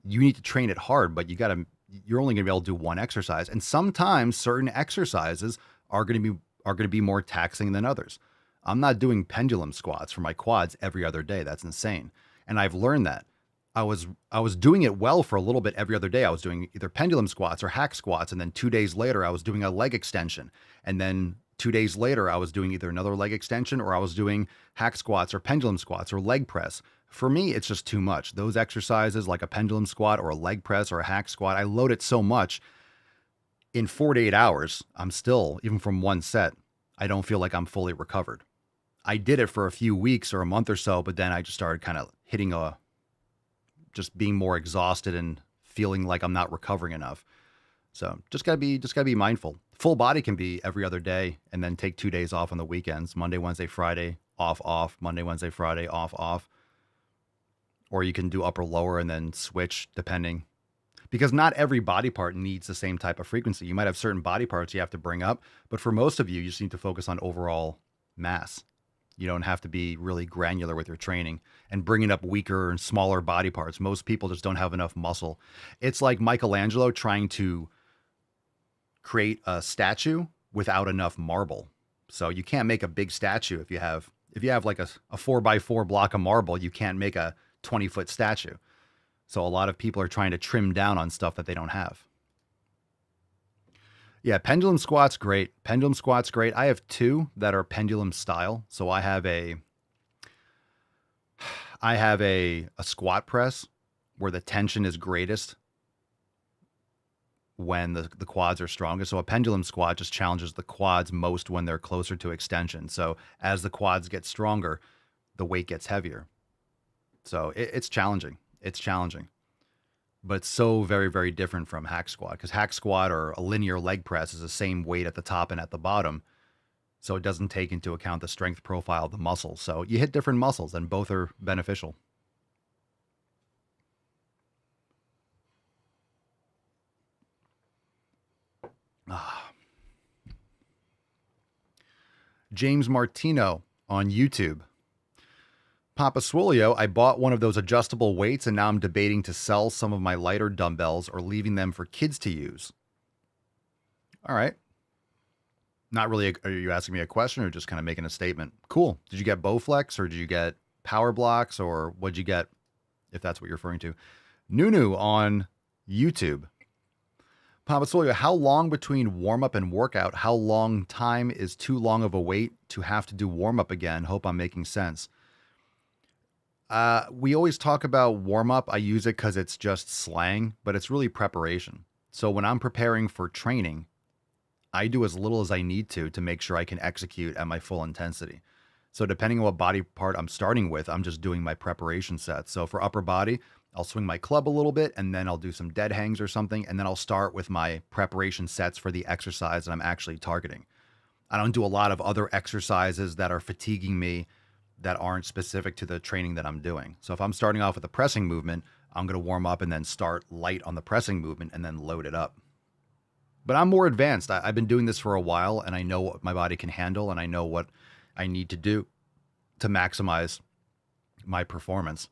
you need to train it hard, but you're only going to be able to do 1 exercise. And sometimes certain exercises are going to be more taxing than others. I'm not doing pendulum squats for my quads every other day. That's insane. And I've learned that. I was doing it well for a little bit every other day. I was doing either pendulum squats or hack squats. And then 2 days later, I was doing a leg extension. And then 2 days later, I was doing either another leg extension or I was doing hack squats or pendulum squats or leg press. For me, it's just too much. Those exercises like a pendulum squat or a leg press or a hack squat, I load it so much. In 48 hours, I'm still, even from 1 set, I don't feel like I'm fully recovered. I did it for a few weeks or a month or so, but then I just started kind of just being more exhausted and feeling like I'm not recovering enough. So just gotta be mindful. Full body can be every other day and then take 2 days off on the weekends. Monday, Wednesday, Friday, off, Monday, Wednesday, Friday, off. Or you can do upper lower and then switch depending. because not every body part needs the same type of frequency. You might have certain body parts you have to bring up, but for most of you, you just need to focus on overall mass. You don't have to be really granular with your training and bringing up weaker and smaller body parts. Most people just don't have enough muscle. It's like Michelangelo trying to create a statue without enough marble. So you can't make a big statue if you have like a 4x4 block of marble, you can't make a 20-foot statue. So a lot of people are trying to trim down on stuff that they don't have. Yeah, pendulum squat's great. Pendulum squat's great. I have two that are pendulum style. So I have a squat press where the tension is greatest when the quads are strongest. So a pendulum squat just challenges the quads most when they're closer to extension. So as the quads get stronger, the weight gets heavier. So it's challenging. It's challenging. But it's so very, very different from hack squat, because hack squat or a linear leg press is the same weight at the top and at the bottom. So it doesn't take into account the strength profile of the muscles. So you hit different muscles and both are beneficial. James Martino on YouTube. Papa Swolio, I bought one of those adjustable weights and now I'm debating to sell some of my lighter dumbbells or leaving them for kids to use. All right. Not really. Are you asking me a question or just kind of making a statement? Cool. Did you get Bowflex or did you get Power Blocks or what'd you get? If that's what you're referring to. Nunu on YouTube. Papa Swolio, how long between warm up and workout? How long time is too long of a wait to have to do warm up again? Hope I'm making sense. We always talk about warm up. I use it because it's just slang, but it's really preparation. So when I'm preparing for training, I do as little as I need to make sure I can execute at my full intensity. So depending on what body part I'm starting with, I'm just doing my preparation sets. So for upper body, I'll swing my club a little bit and then I'll do some dead hangs or something. And then I'll start with my preparation sets for the exercise that I'm actually targeting. I don't do a lot of other exercises that are fatiguing me that aren't specific to the training that I'm doing. So if I'm starting off with a pressing movement, I'm going to warm up and then start light on the pressing movement and then load it up. But I'm more advanced. I've been doing this for a while and I know what my body can handle and I know what I need to do to maximize my performance.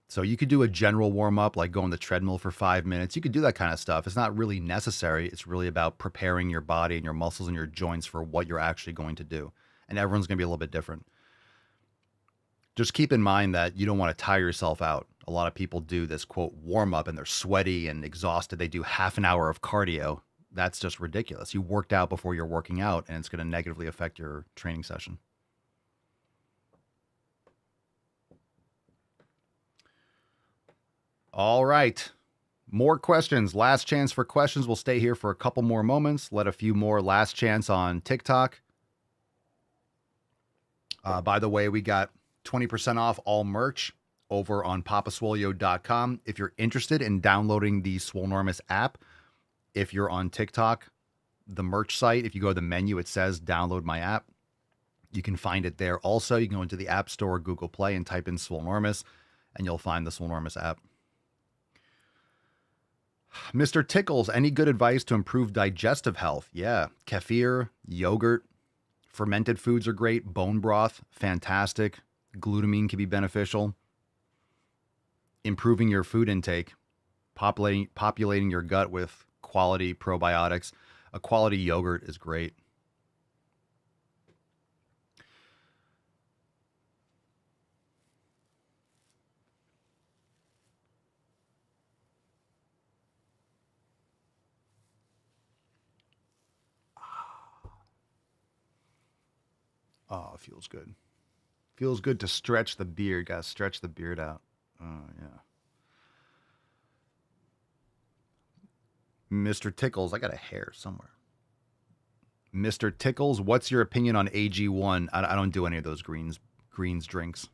So you could do a general warm up, like go on the treadmill for 5 minutes. You could do that kind of stuff. It's not really necessary. It's really about preparing your body and your muscles and your joints for what you're actually going to do. And everyone's going to be a little bit different. Just keep in mind that you don't want to tire yourself out. A lot of people do this, quote, warm up and they're sweaty and exhausted. They do half an hour of cardio. That's just ridiculous. You worked out before you're working out and it's going to negatively affect your training session. All right. More questions. Last chance for questions. We'll stay here for a couple more moments. Let a few more last chance on TikTok. By the way, we got 20% off all merch over on papaswolio.com. If you're interested in downloading the Swolenormous app, if you're on TikTok, the merch site, if you go to the menu, it says download my app. You can find it there. Also, you can go into the App Store or Google Play and type in Swolenormous, and you'll find the Swolenormous app. Mr. Tickles, any good advice to improve digestive health? Yeah, kefir, yogurt, fermented foods are great. Bone broth, fantastic. Glutamine can be beneficial. Improving your food intake, populating your gut with quality probiotics. A quality yogurt is great. Oh, it feels good. Feels good to stretch the beard. Gotta stretch the beard out. Oh, yeah. Mr. Tickles, I got a hair somewhere. Mr. Tickles, what's your opinion on AG1? I don't do any of those greens drinks.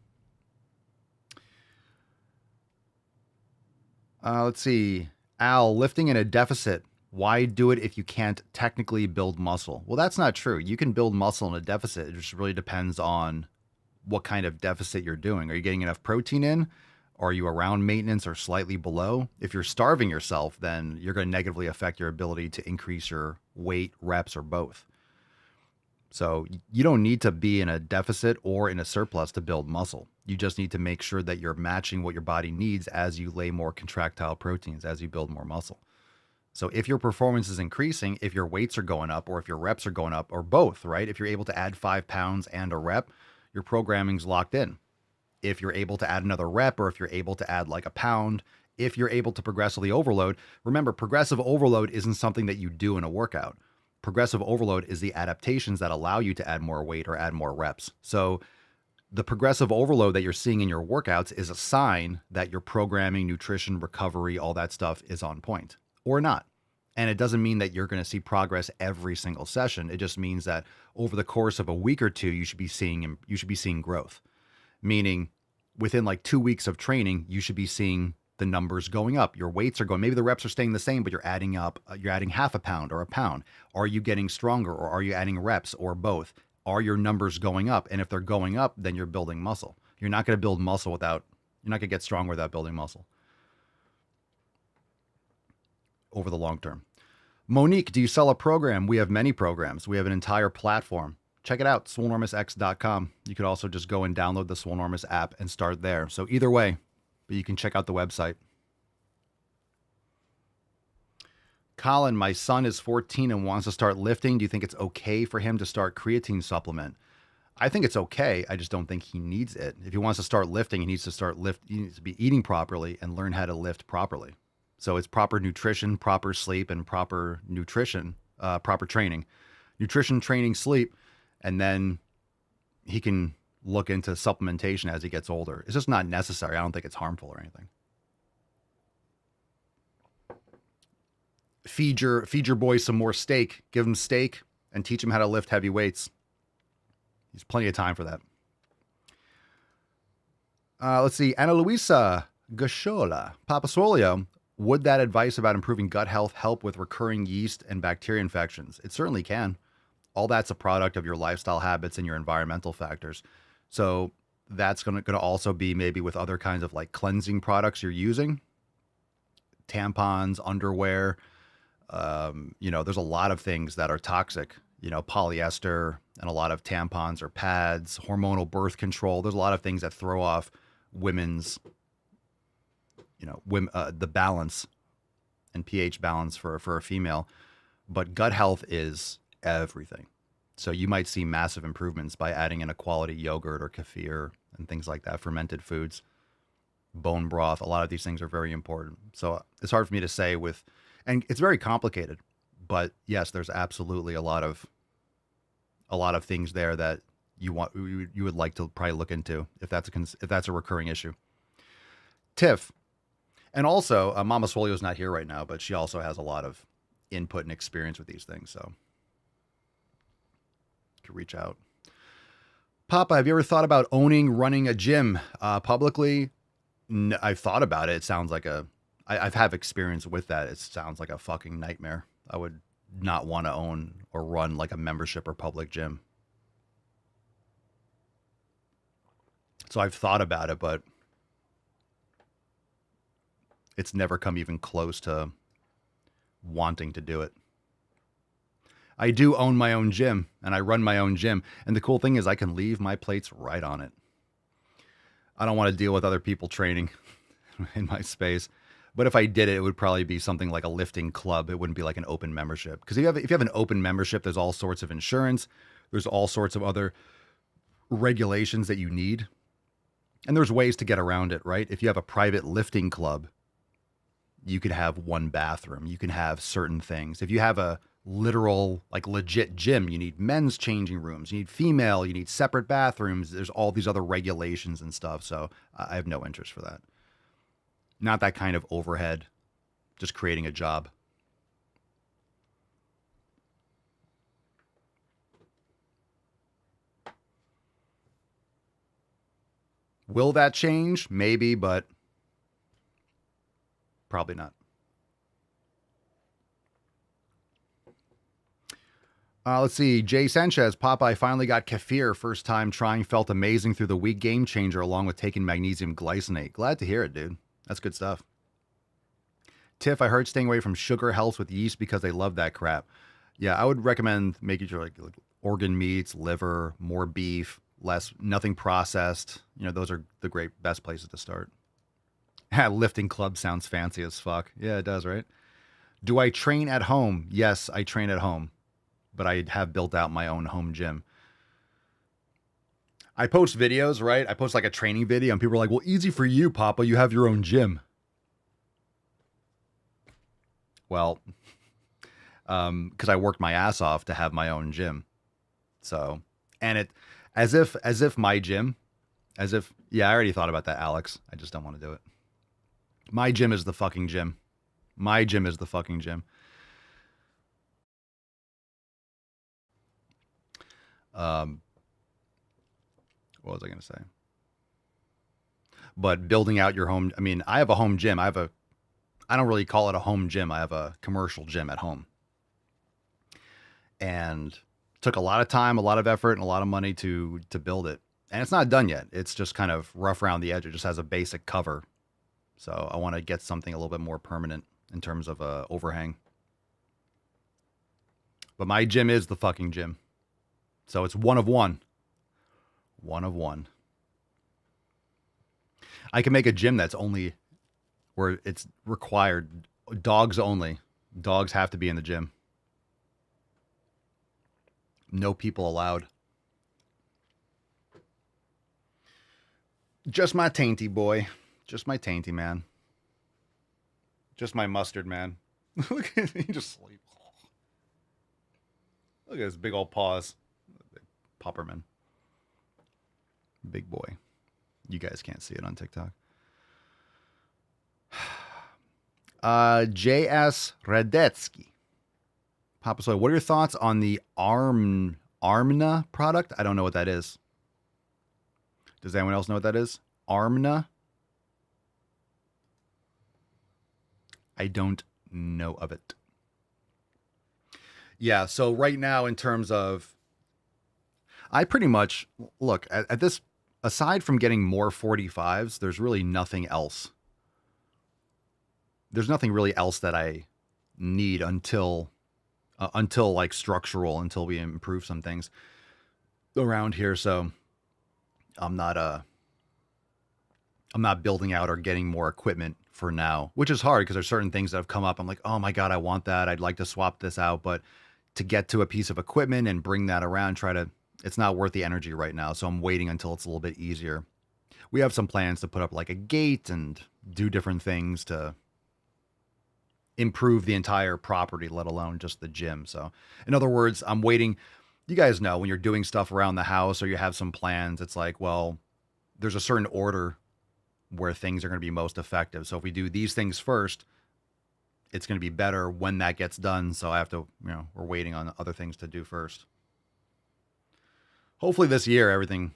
Let's see. Al, lifting in a deficit. Why do it if you can't technically build muscle? Well, that's not true. You can build muscle in a deficit. It just really depends on what kind of deficit you're doing. Are you getting enough protein in? Are you around maintenance or slightly below? If you're starving yourself, then you're going to negatively affect your ability to increase your weight, reps, or both. So you don't need to be in a deficit or in a surplus to build muscle. You just need to make sure that you're matching what your body needs as you lay more contractile proteins, as you build more muscle. So if your performance is increasing, if your weights are going up, or if your reps are going up, or both, right? If you're able to add 5 pounds and a rep, your programming's locked in. If you're able to add another rep, or if you're able to add like a pound, if you're able to progressively overload, remember, progressive overload isn't something that you do in a workout. Progressive overload is the adaptations that allow you to add more weight or add more reps. So the progressive overload that you're seeing in your workouts is a sign that your programming, nutrition, recovery, all that stuff is on point or not. And it doesn't mean that you're going to see progress every single session. It just means that over the course of a week or two, you should be seeing growth. Meaning within like 2 weeks of training, you should be seeing the numbers going up. Your weights are going, maybe the reps are staying the same, but you're adding half a pound or a pound. Are you getting stronger, or are you adding reps, or both? Are your numbers going up? And if they're going up, then you're building muscle. You're not going to build muscle you're not going to get stronger without building muscle over the long term. Monique, do you sell a program? We have many programs. We have an entire platform. Check it out, swolenormousx.com. You could also just go and download the Swolenormous app and start there. So either way, but you can check out the website. Colin, my son is 14 and wants to start lifting. Do you think it's okay for him to start creatine supplement? I think it's okay. I just don't think he needs it. If he wants to start lifting, he needs to be eating properly and learn how to lift properly. So it's proper nutrition, proper sleep, and proper training. Nutrition, training, sleep, and then he can look into supplementation as he gets older. It's just not necessary. I don't think it's harmful or anything. Feed your boy some more steak. Give him steak and teach him how to lift heavy weights. There's plenty of time for that. Let's see. Ana Luisa Gashola, Papa Swolio. Would that advice about improving gut health help with recurring yeast and bacteria infections? It certainly can. All that's a product of your lifestyle habits and your environmental factors. So that's going to also be maybe with other kinds of like cleansing products you're using, tampons, underwear. There's a lot of things that are toxic, polyester, and a lot of tampons or pads, hormonal birth control. There's a lot of things that throw off women's, the balance and pH balance for a female. But gut health is everything. So you might see massive improvements by adding in a quality yogurt or kefir and things like that, fermented foods, bone broth. A lot of these things are very important. So it's hard for me to say and it's very complicated, but yes, there's absolutely a lot of things there that you would like to probably look into if that's a recurring issue. Tiff, and also Mama Swolio's not here right now, but she also has a lot of input and experience with these things, so to reach out. Papa, have you ever thought about running a gym publicly? I've thought about it. It sounds like I've had experience with that. It sounds like a fucking nightmare. I would not want to own or run like a membership or public gym. So I've thought about it, but it's never come even close to wanting to do it. I do own my own gym and I run my own gym. And the cool thing is I can leave my plates right on it. I don't want to deal with other people training in my space. But if I did it, it would probably be something like a lifting club. It wouldn't be like an open membership. Because if you have an open membership, there's all sorts of insurance. There's all sorts of other regulations that you need. And there's ways to get around it, right? If you have a private lifting club, you could have one bathroom. You can have certain things. If you have a literal, like legit gym, you need men's changing rooms. You need female. You need separate bathrooms. There's all these other regulations and stuff. So I have no interest for that. Not that kind of overhead, just creating a job. Will that change? Maybe, but probably not. Let's see. Jay Sanchez, Popeye finally got kefir. First time trying. Felt amazing through the week. Game changer along with taking magnesium glycinate. Glad to hear it, dude. That's good stuff. Tiff, I heard staying away from sugar helps with yeast because they love that crap. Yeah, I would recommend making sure like organ meats, liver, more beef, nothing processed. You know, those are the best places to start. Lifting club sounds fancy as fuck. Yeah, it does, right? Do I train at home? Yes, I train at home, but I have built out my own home gym. I post videos, right? I post like a training video and people are like, well, easy for you, Papa. You have your own gym. Well, because I worked my ass off to have my own gym. So, and it, as if my gym, yeah, I already thought about that, Alex. I just don't want to do it. My gym is the fucking gym. My gym is the fucking gym. What was I going to say? But building out your home, I mean, I have a home gym. I don't really call it a home gym. I have a commercial gym at home. And took a lot of time, a lot of effort, and a lot of money to build it. And it's not done yet. It's just kind of rough around the edge. It just has a basic cover. So I want to get something a little bit more permanent in terms of overhang. But my gym is the fucking gym. So it's one of one. One of one. I can make a gym that's only where it's required. Dogs only. Dogs have to be in the gym. No people allowed. Just my tainty boy. Just my tainty man. Just my mustard man. Look at he just sleep. Look at his big old paws. Big Popperman. Big boy. You guys can't see it on TikTok. J.S. Radetsky. Papa Soy, what are your thoughts on the Armna product? I don't know what that is. Does anyone else know what that is? Armna? I don't know of it. Yeah, so right now in terms of, I pretty much, look, at this, aside from getting more 45s, there's really nothing else. There's nothing really else that I need until like structural, until we improve some things around here. So I'm not building out or getting more equipment for now, which is hard because there's certain things that have come up. I'm like, oh my God, I want that. I'd like to swap this out. But to get to a piece of equipment and bring that around, it's not worth the energy right now. So I'm waiting until it's a little bit easier. We have some plans to put up like a gate and do different things to improve the entire property, let alone just the gym. So in other words, I'm waiting. You guys know when you're doing stuff around the house or you have some plans, it's like, well, there's a certain order where things are going to be most effective. So if we do these things first, it's going to be better when that gets done. So I have to, we're waiting on other things to do first. Hopefully this year, everything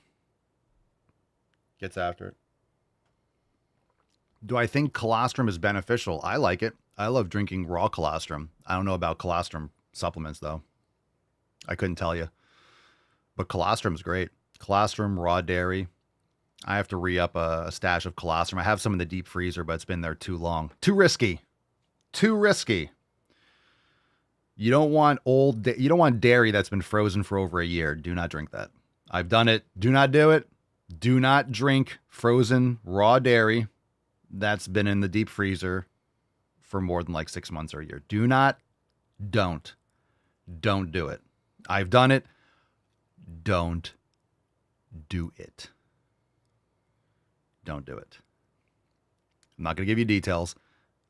gets after it. Do I think colostrum is beneficial? I like it. I love drinking raw colostrum. I don't know about colostrum supplements, though. I couldn't tell you. But colostrum is great. Colostrum, raw dairy. I have to re-up a stash of colostrum. I have some in the deep freezer, but it's been there too long. Too risky. Too risky. You don't want dairy that's been frozen for over a year. Do not drink that. I've done it. Do not do it. Do not drink frozen raw dairy that's been in the deep freezer for more than like 6 months or a year. Don't do it. I've done it. Don't do it. Don't do it. I'm not going to give you details.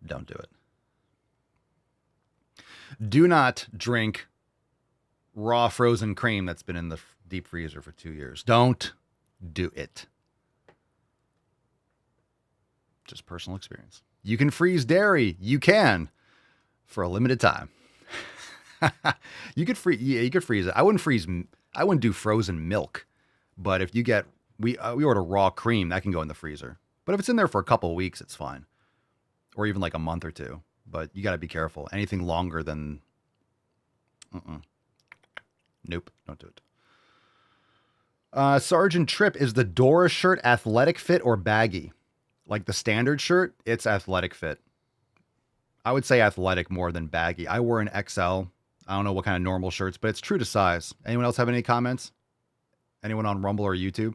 Don't do it. Do not drink raw frozen cream that's been in the deep freezer for 2 years. Don't do it. Just personal experience. You can freeze dairy. You can for a limited time. You could freeze it. I wouldn't do frozen milk, but if you get, we order raw cream, that can go in the freezer. But if it's in there for a couple of weeks, it's fine. Or even like a month or two. But you got to be careful. Anything longer than, Nope, don't do it. Sergeant Tripp, is the Dora shirt athletic fit or baggy? Like the standard shirt, it's athletic fit. I would say athletic more than baggy. I wore an XL. I don't know what kind of normal shirts, but it's true to size. Anyone else have any comments? Anyone on Rumble or YouTube?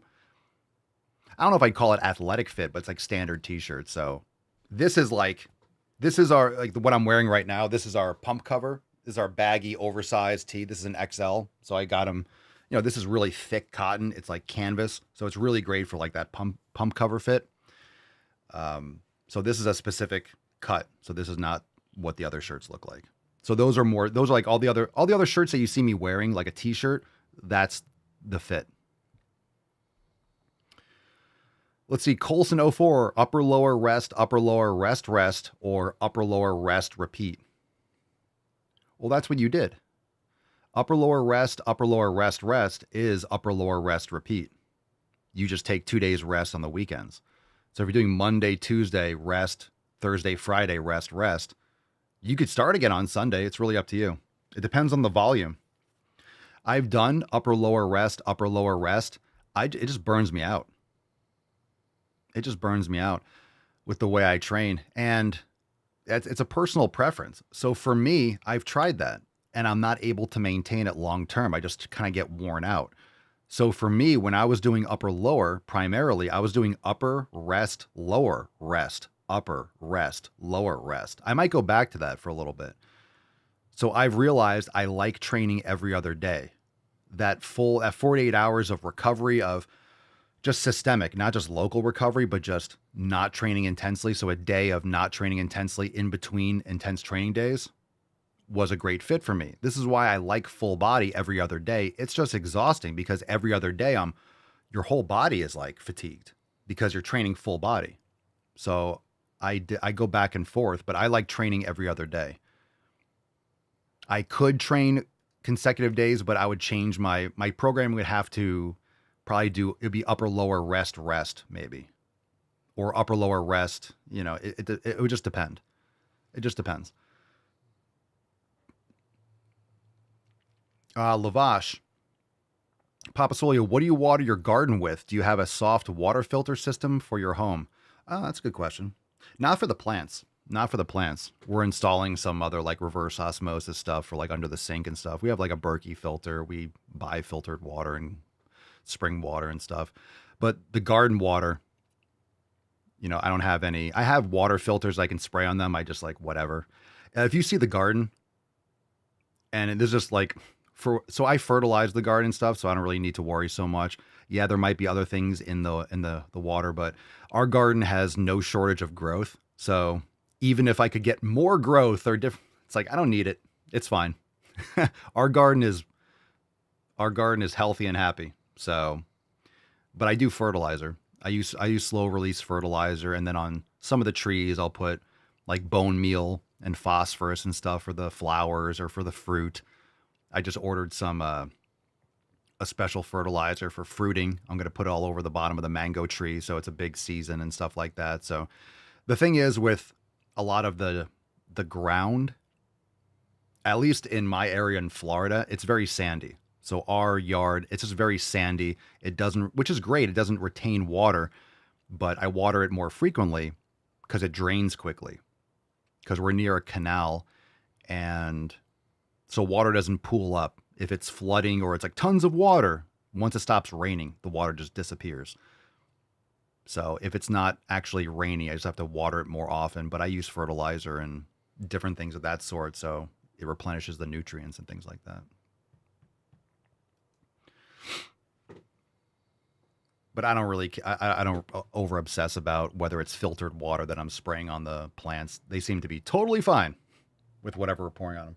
I don't know if I'd call it athletic fit, but it's like standard t-shirt. So this is our, like what I'm wearing right now. This is our pump cover. This is our baggy oversized tee. This is an XL. So I got them, this is really thick cotton. It's like canvas. So it's really great for like that pump cover fit. So this is a specific cut. So this is not what the other shirts look like. So those are like all the other shirts that you see me wearing, like a t-shirt. That's the fit. Let's see, Colson 04, upper lower rest, rest, or upper lower rest, repeat. Well, that's what you did. Upper lower rest, rest is upper lower rest, repeat. You just take 2 days rest on the weekends. So if you're doing Monday, Tuesday, rest, Thursday, Friday, rest, you could start again on Sunday. It's really up to you. It depends on the volume. I've done upper lower rest. It just burns me out. It just burns me out with the way I train. And it's a personal preference. So for me, I've tried that and I'm not able to maintain it long term. I just kind of get worn out. So for me, when I was doing upper lower, primarily, I was doing upper rest, lower rest, upper rest, lower rest. I might go back to that for a little bit. So I've realized I like training every other day. That 48 hours of recovery, of just systemic, not just local recovery, but just not training intensely. So a day of not training intensely in between intense training days was a great fit for me. This is why I like full body every other day. It's just exhausting because every other day your whole body is like fatigued because you're training full body. So I go back and forth, but I like training every other day. I could train consecutive days, but I would change my program. Would have to probably it'd be upper lower rest maybe, or upper lower rest. It would just depend. It just depends. Lavash, Papa Solio, what do you water your garden with? Do you have a soft water filter system for your home? Oh, that's a good question. Not for the plants. We're installing some other like reverse osmosis stuff for like under the sink and stuff. We have like a Berkey filter. We buy filtered water and spring water and stuff. But the garden water, I don't have any. I have water filters I can spray on them. I just like whatever. If you see the garden and there's just like, so I fertilize the garden stuff, so I don't really need to worry so much. Yeah, there might be other things in the water, but our garden has no shortage of growth. So even if I could get more growth or different, it's like I don't need it. It's fine. Our garden is healthy and happy. So, but I do fertilizer. I use slow release fertilizer, and then on some of the trees I'll put like bone meal and phosphorus and stuff for the flowers or for the fruit. I just ordered some a special fertilizer for fruiting. I'm going to put it all over the bottom of the mango tree, so it's a big season and stuff like that. So the thing is, with a lot of the ground, at least in my area in Florida, it's very sandy. So our yard, it's just very sandy. Which is great. It doesn't retain water, but I water it more frequently because it drains quickly. Because we're near a canal, and so water doesn't pool up. If it's flooding or it's like tons of water, once it stops raining, the water just disappears. So if it's not actually rainy, I just have to water it more often. But I use fertilizer and different things of that sort, so it replenishes the nutrients and things like that. But I don't over obsess about whether it's filtered water that I'm spraying on the plants. They seem to be totally fine with whatever we're pouring on them.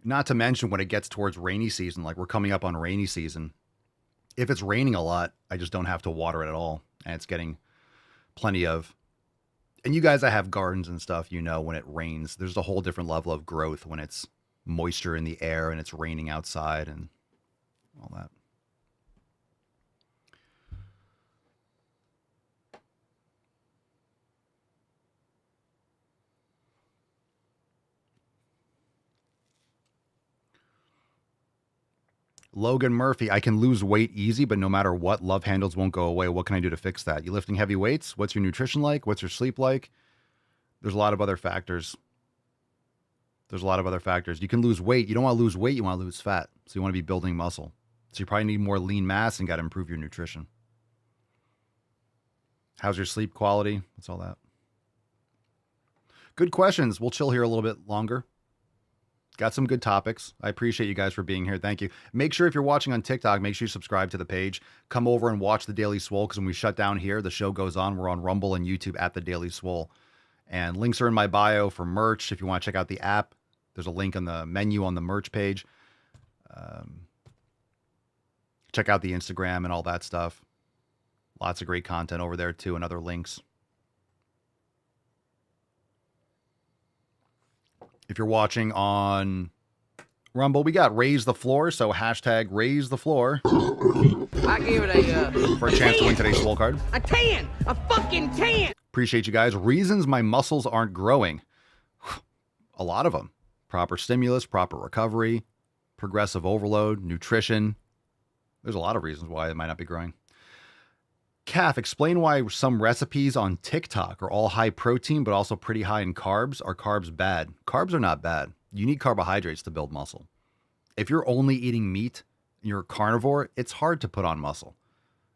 Not to mention when it gets towards rainy season, like we're coming up on rainy season. If it's raining a lot, I just don't have to water it at all. And it's getting plenty of, and you guys that have gardens and stuff, when it rains, there's a whole different level of growth when it's moisture in the air and it's raining outside and all that. Logan Murphy, I can lose weight easy, but no matter what, love handles won't go away. What can I do to fix that? You lifting heavy weights? What's your nutrition like? What's your sleep like? There's a lot of other factors. You can lose weight. You don't want to lose weight. You want to lose fat. So you want to be building muscle. So you probably need more lean mass and got to improve your nutrition. How's your sleep quality? What's all that? Good questions. We'll chill here a little bit longer. Got some good topics. I appreciate you guys for being here. Thank you. Make sure if you're watching on TikTok, make sure you subscribe to the page. Come over and watch the Daily Swole, because when we shut down here, the show goes on. We're on Rumble and YouTube at the Daily Swole. And links are in my bio for merch. If you want to check out the app, there's a link on the menu on the merch page. Check out the Instagram and all that stuff. Lots of great content over there too, and other links. If you're watching on Rumble, we got Raise the Floor, so hashtag Raise the Floor. I give it for a chance to win today's Swole card. a 10, a fucking 10. Appreciate you guys. Reasons my muscles aren't growing. A lot of them. Proper stimulus, proper recovery, progressive overload, nutrition. There's a lot of reasons why it might not be growing. Calf, explain why some recipes on TikTok are all high protein, but also pretty high in carbs. Are carbs bad? Carbs are not bad. You need carbohydrates to build muscle. If you're only eating meat and you're a carnivore, it's hard to put on muscle.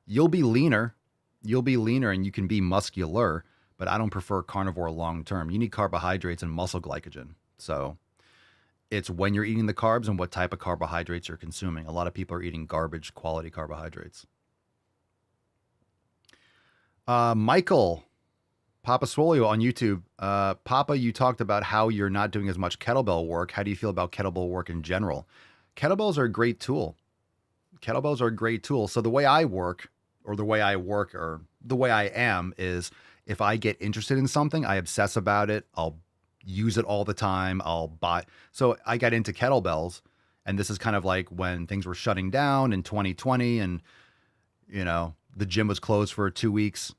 You'll be leaner and you can be muscular, but I don't prefer carnivore long term. You need carbohydrates and muscle glycogen. So it's when you're eating the carbs and what type of carbohydrates you're consuming. A lot of people are eating garbage quality carbohydrates. Michael, Papa Swolio on YouTube. Papa, you talked about how you're not doing as much kettlebell work. How do you feel about kettlebell work in general? Kettlebells are a great tool. So the way I work, or the way I am is, if I get interested in something, I obsess about it. I'll use it all the time. I'll buy. So I got into kettlebells, and this is kind of like when things were shutting down in 2020, and the gym was closed for 2 weeks.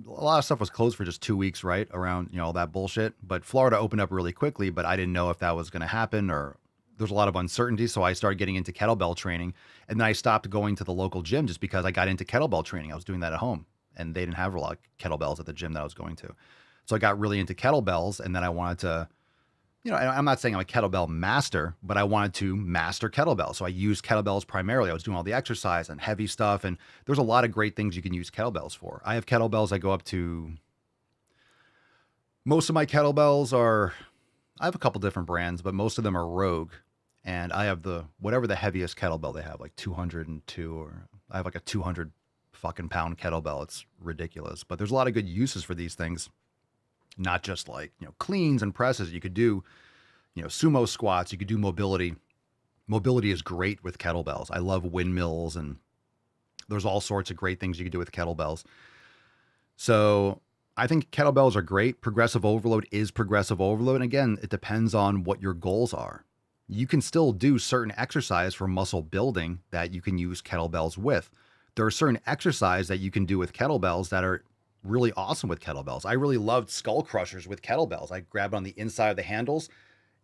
A lot of stuff was closed for just 2 weeks, right? Around, all that bullshit. But Florida opened up really quickly, but I didn't know if that was going to happen, or there's a lot of uncertainty. So I started getting into kettlebell training, and then I stopped going to the local gym just because I got into kettlebell training. I was doing that at home, and they didn't have a lot of kettlebells at the gym that I was going to. So I got really into kettlebells, and then I wanted to, I'm not saying I'm a kettlebell master, but I wanted to master kettlebells. So I used kettlebells primarily. I was doing all the exercise and heavy stuff, and there's a lot of great things you can use kettlebells for. I have kettlebells I go up to. Most of my kettlebells I have a couple different brands, but most of them are Rogue. And I have whatever the heaviest kettlebell they have, like 202, or I have like a 200 fucking pound kettlebell. It's ridiculous, but there's a lot of good uses for these things. Not just like, cleans and presses. You could do, sumo squats. You could do mobility. Mobility is great with kettlebells. I love windmills, and there's all sorts of great things you could do with kettlebells. So I think kettlebells are great. Progressive overload is progressive overload. And again, it depends on what your goals are. You can still do certain exercise for muscle building that you can use kettlebells with. There are certain exercise that you can do with kettlebells that are really awesome with kettlebells. I really loved skull crushers with kettlebells. I grab on the inside of the handles,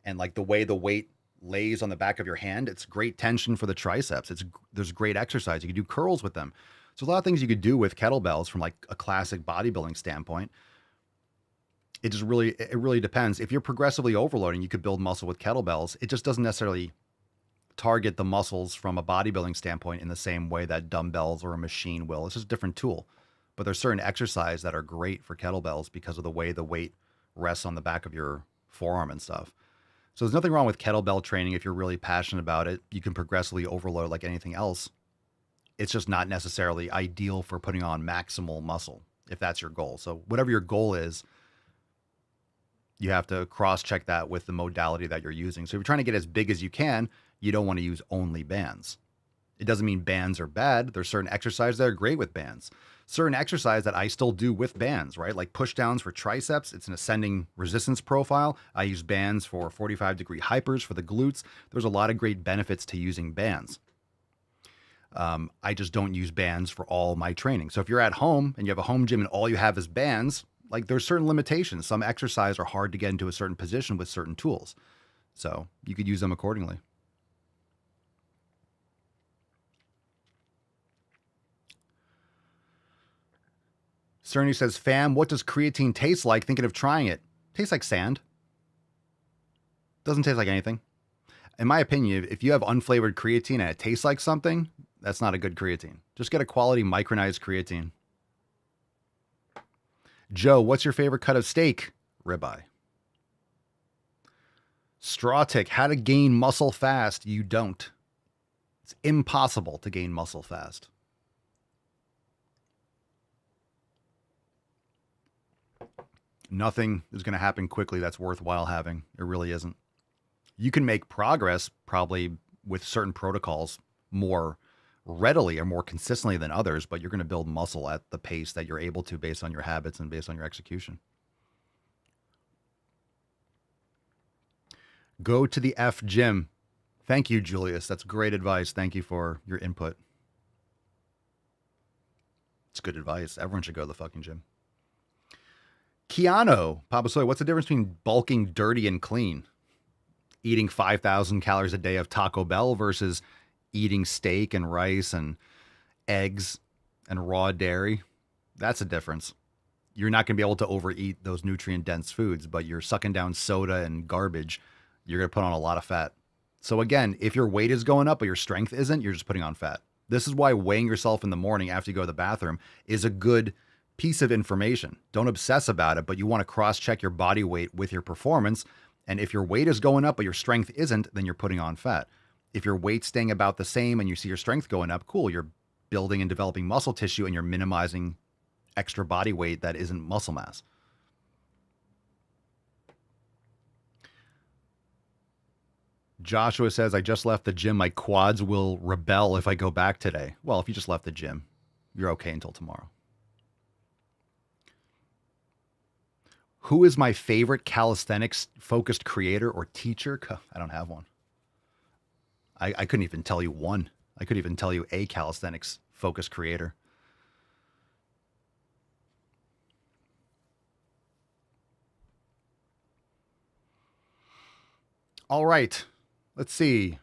and like the way the weight lays on the back of your hand, it's great tension for the triceps. There's great exercise. You can do curls with them. So a lot of things you could do with kettlebells from like a classic bodybuilding standpoint. It really depends. If you're progressively overloading, you could build muscle with kettlebells. It just doesn't necessarily target the muscles from a bodybuilding standpoint in the same way that dumbbells or a machine will. It's just a different tool. But there's certain exercise that are great for kettlebells because of the way the weight rests on the back of your forearm and stuff. So there's nothing wrong with kettlebell training if you're really passionate about it. You can progressively overload like anything else. It's just not necessarily ideal for putting on maximal muscle if that's your goal. So whatever your goal is, you have to cross-check that with the modality that you're using. So if you're trying to get as big as you can, you don't want to use only bands. It doesn't mean bands are bad. There's certain exercises that are great with bands. Certain exercise that I still do with bands, right? Like push downs for triceps. It's an ascending resistance profile. I use bands for 45-degree hypers for the glutes. There's a lot of great benefits to using bands. I just don't use bands for all my training. So if you're at home and you have a home gym and all you have is bands, like there's certain limitations. Some exercise are hard to get into a certain position with certain tools. So you could use them accordingly. Cerny says, fam, what does creatine taste like? Thinking of trying it. Tastes like sand. Doesn't taste like anything. In my opinion, if you have unflavored creatine and it tastes like something, that's not a good creatine. Just get a quality micronized creatine. Joe, what's your favorite cut of steak? Ribeye. Strawtick, how to gain muscle fast? You don't. It's impossible to gain muscle fast. Nothing is going to happen quickly that's worthwhile having. It really isn't. You can make progress probably with certain protocols more readily or more consistently than others, but you're going to build muscle at the pace that you're able to based on your habits and based on your execution. Go to the F gym. Thank you, Julius. That's great advice. Thank you for your input. It's good advice. Everyone should go to the fucking gym. Keanu, Papa Soy, what's the difference between bulking dirty and clean? Eating 5,000 calories a day of Taco Bell versus eating steak and rice and eggs and raw dairy. That's a difference. You're not going to be able to overeat those nutrient-dense foods, but you're sucking down soda and garbage. You're going to put on a lot of fat. So again, if your weight is going up but your strength isn't, you're just putting on fat. This is why weighing yourself in the morning after you go to the bathroom is a good piece of information. Don't obsess about it, but you want to cross-check your body weight with your performance. And if your weight is going up but your strength isn't, then you're putting on fat. If your weight's staying about the same and you see your strength going up, cool, you're building and developing muscle tissue and you're minimizing extra body weight that isn't muscle mass. Joshua says, I just left the gym. My quads will rebel if I go back today. Well, if you just left the gym, you're okay until tomorrow. Who is my favorite calisthenics-focused creator or teacher? I don't have one. I couldn't even tell you one. I couldn't even tell you a calisthenics-focused creator. All right. Let's see.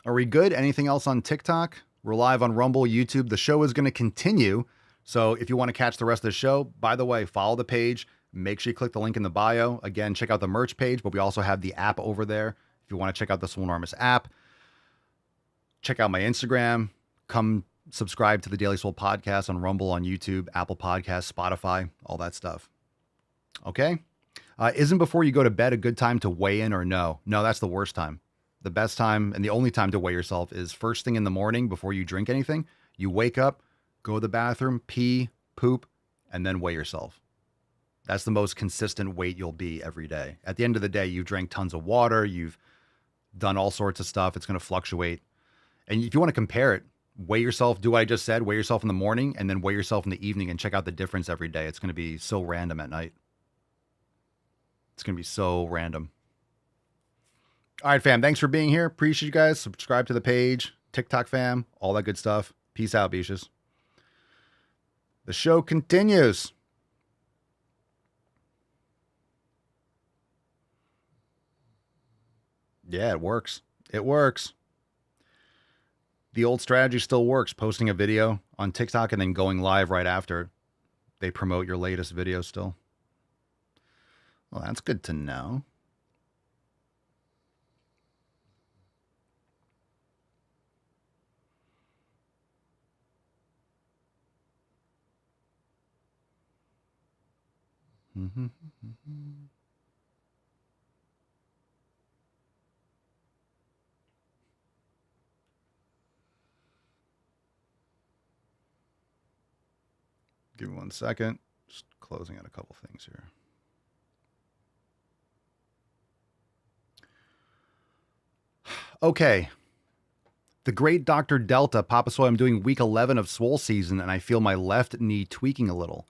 Are we good? Anything else on TikTok? We're live on Rumble, YouTube. The show is going to continue. So if you want to catch the rest of the show, by the way, follow the page. Make sure you click the link in the bio. Again, check out the merch page, but we also have the app over there. If you want to check out the Swolenormous app, check out my Instagram. Come subscribe to the Daily Swole podcast on Rumble, on YouTube, Apple Podcasts, Spotify, all that stuff. Okay? Isn't before you go to bed a good time to weigh in or no? No, that's the worst time. The best time and the only time to weigh yourself is first thing in the morning before you drink anything. You wake up, go to the bathroom, pee, poop, and then weigh yourself. That's the most consistent weight you'll be every day. At the end of the day, you drank tons of water. You've done all sorts of stuff. It's going to fluctuate. And if you want to compare it, weigh yourself, do what I just said, weigh yourself in the morning and then weigh yourself in the evening and check out the difference every day. It's going to be so random at night. It's going to be so random. All right, fam. Thanks for being here. Appreciate you guys. Subscribe to the page. TikTok fam. All that good stuff. Peace out, beaches. The show continues. Yeah, it works. It works. The old strategy still works. Posting a video on TikTok and then going live right after. They promote your latest video still. Well, that's good to know. Give me 1 second. Just closing out a couple things here. Okay. The great Dr. Delta, Papa Soy, I'm doing week 11 of Swole season and I feel my left knee tweaking a little.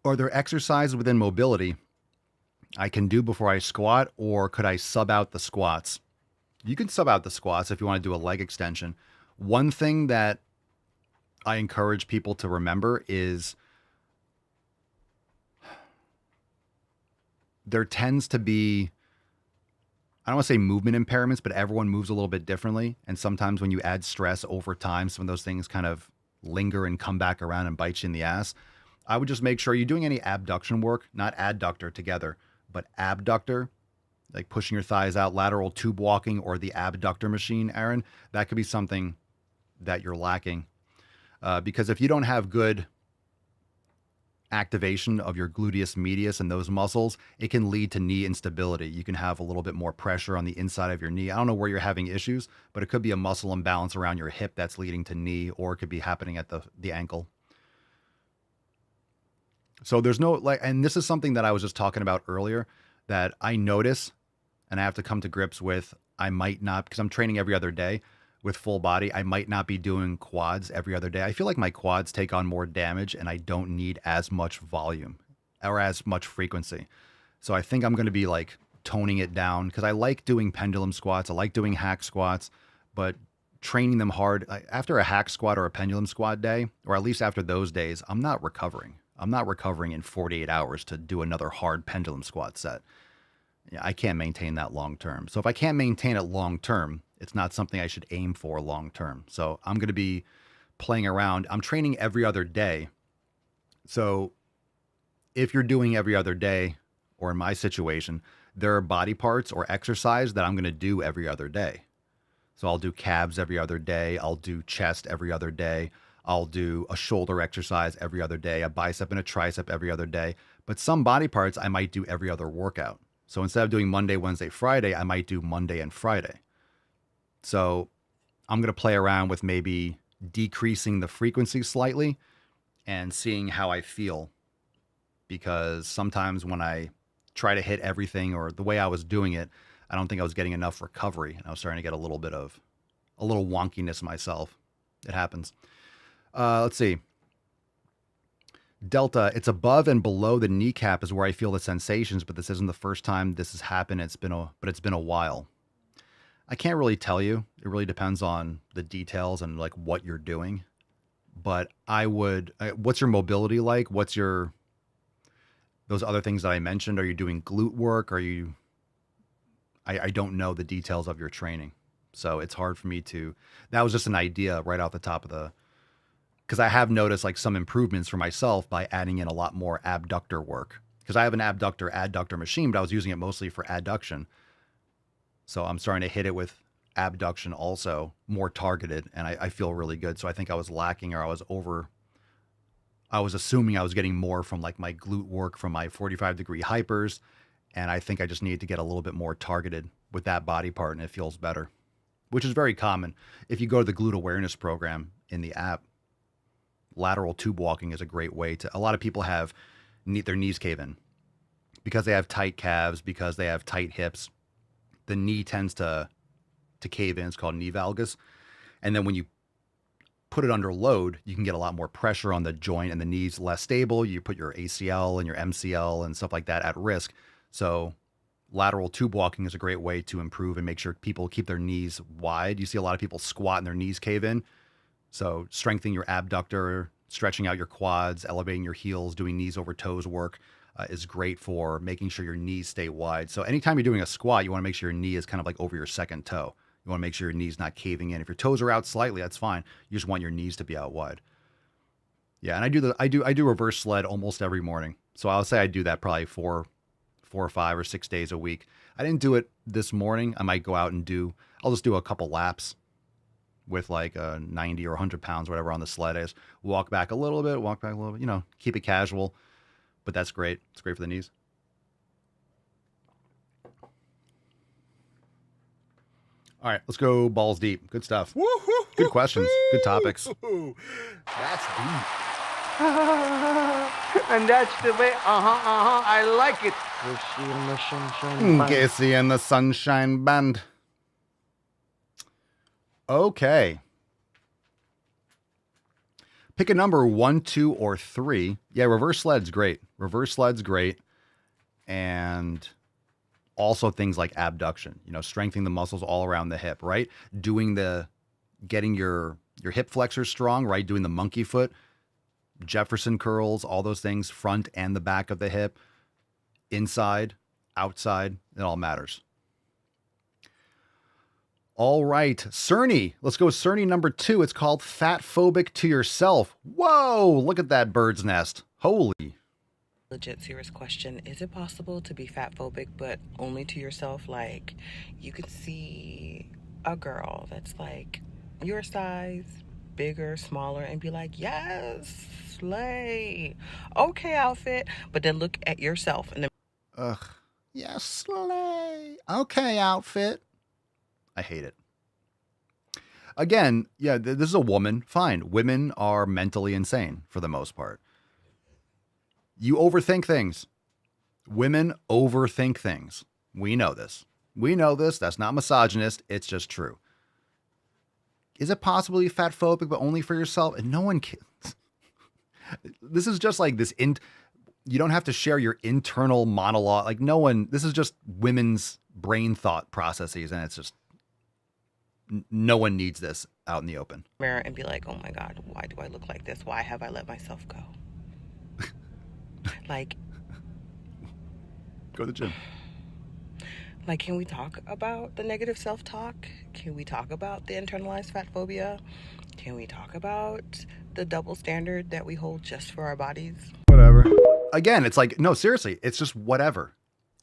Are there exercises within mobility I can do before I squat, or could I sub out the squats? You can sub out the squats if you want to do a leg extension. One thing that I encourage people to remember is there tends to be, I don't want to say movement impairments, but everyone moves a little bit differently. And sometimes when you add stress over time, some of those things kind of linger and come back around and bite you in the ass. I would just make sure you're doing any abduction work, not adductor together, but abductor, like pushing your thighs out, lateral tube walking, or the abductor machine, Aaron. That could be something that you're lacking. Because if you don't have good activation of your gluteus medius and those muscles, it can lead to knee instability. You can have a little bit more pressure on the inside of your knee. I don't know where you're having issues, but it could be a muscle imbalance around your hip that's leading to knee, or it could be happening at the ankle. So there's no and this is something that I was just talking about earlier that I notice and I have to come to grips with. I might not, because I'm training every other day with full body, I might not be doing quads every other day. I feel like my quads take on more damage and I don't need as much volume or as much frequency. So I think I'm going to be like toning it down, because I like doing pendulum squats. I like doing hack squats, but training them hard after a hack squat or a pendulum squat day, or at least after those days, I'm not recovering. I'm not recovering in 48 hours to do another hard pendulum squat set. Yeah, I can't maintain that long term. So if I can't maintain it long term, it's not something I should aim for long term. So I'm going to be playing around. I'm training every other day. So if you're doing every other day, or in my situation, there are body parts or exercise that I'm going to do every other day. So I'll do calves every other day. I'll do chest every other day. I'll do a shoulder exercise every other day, a bicep and a tricep every other day. But some body parts I might do every other workout. So instead of doing Monday, Wednesday, Friday, I might do Monday and Friday. So I'm going to play around with maybe decreasing the frequency slightly and seeing how I feel. Because sometimes when I try to hit everything, or the way I was doing it, I don't think I was getting enough recovery. And I was starting to get a little wonkiness myself. It happens. Let's see. Delta, it's above and below the kneecap is where I feel the sensations, but this isn't the first time this has happened. It's been a while. I can't really tell you. It really depends on the details and like what you're doing. But what's your mobility like? What's those other things that I mentioned? Are you doing glute work? I don't know the details of your training. So it's hard for me that was just an idea right off the top of because I have noticed like some improvements for myself by adding in a lot more abductor work, because I have an adductor machine, but I was using it mostly for adduction. So I'm starting to hit it with abduction also, more targeted, and I feel really good. So I think I was lacking, or I was assuming I was getting more from like my glute work from my 45-degree hypers, and I think I just needed to get a little bit more targeted with that body part, and it feels better, which is very common. If you go to the glute awareness program in the app, lateral tube walking is a great way a lot of people have their knees cave in because they have tight calves, because they have tight hips. The knee tends to cave in. It's called knee valgus. And then when you put it under load, you can get a lot more pressure on the joint, and the knee's less stable. You put your ACL and your MCL and stuff like that at risk. So lateral tube walking is a great way to improve and make sure people keep their knees wide. You see a lot of people squat and their knees cave in. So strengthening your abductor, stretching out your quads, elevating your heels, doing knees over toes work is great for making sure your knees stay wide. So anytime you're doing a squat, you want to make sure your knee is kind of like over your second toe. You want to make sure your knee's not caving in. If your toes are out slightly, that's fine. You just want your knees to be out wide. Yeah, and I do reverse sled almost every morning. So I'll say I do that probably four or 5 or 6 days a week. I didn't do it this morning. I might go out and I'll just do a couple laps with like 90 or 100 pounds, whatever, on the sled. I just walk back a little bit, keep it casual. But that's great. It's great for the knees. All right, let's go balls deep. Good stuff. Good questions. Good topics. That's deep. And that's the way, I like it. Gacy and the Sunshine Band. Okay. Pick a number 1, 2, or 3. Yeah, reverse sled's great. And also things like abduction, strengthening the muscles all around the hip, right? Getting your hip flexors strong, right? Doing the monkey foot, Jefferson curls, all those things, front and the back of the hip, inside, outside, it all matters. All right, Cerny. Let's go with Cerny number 2. It's called Fat Phobic to Yourself. Whoa, look at that bird's nest. Holy. Legit serious question. Is it possible to be fat phobic but only to yourself? Like, you could see a girl that's like your size, bigger, smaller, and be like, yes, slay, okay, outfit, but then look at yourself and then Ugh. Yes, slay. Okay, outfit. I hate it. Again, yeah, this is a woman. Fine. Women are mentally insane for the most part. You overthink things. Women overthink things. We know this. We know this. That's not misogynist. It's just true. Is it possible to be fat phobic, but only for yourself? And no one can. This is just like this. You don't have to share your internal monologue. Like no one. This is just women's brain thought processes, and it's just no one needs this out in the open. mirror and be like, oh my God, why do I look like this? Why have I let myself go? Like, Go to the gym. Like, can we talk about the negative self-talk? Can we talk about the internalized fat phobia? Can we talk about the double standard that we hold just for our bodies? Whatever. Again, it's like, no, seriously, it's just whatever.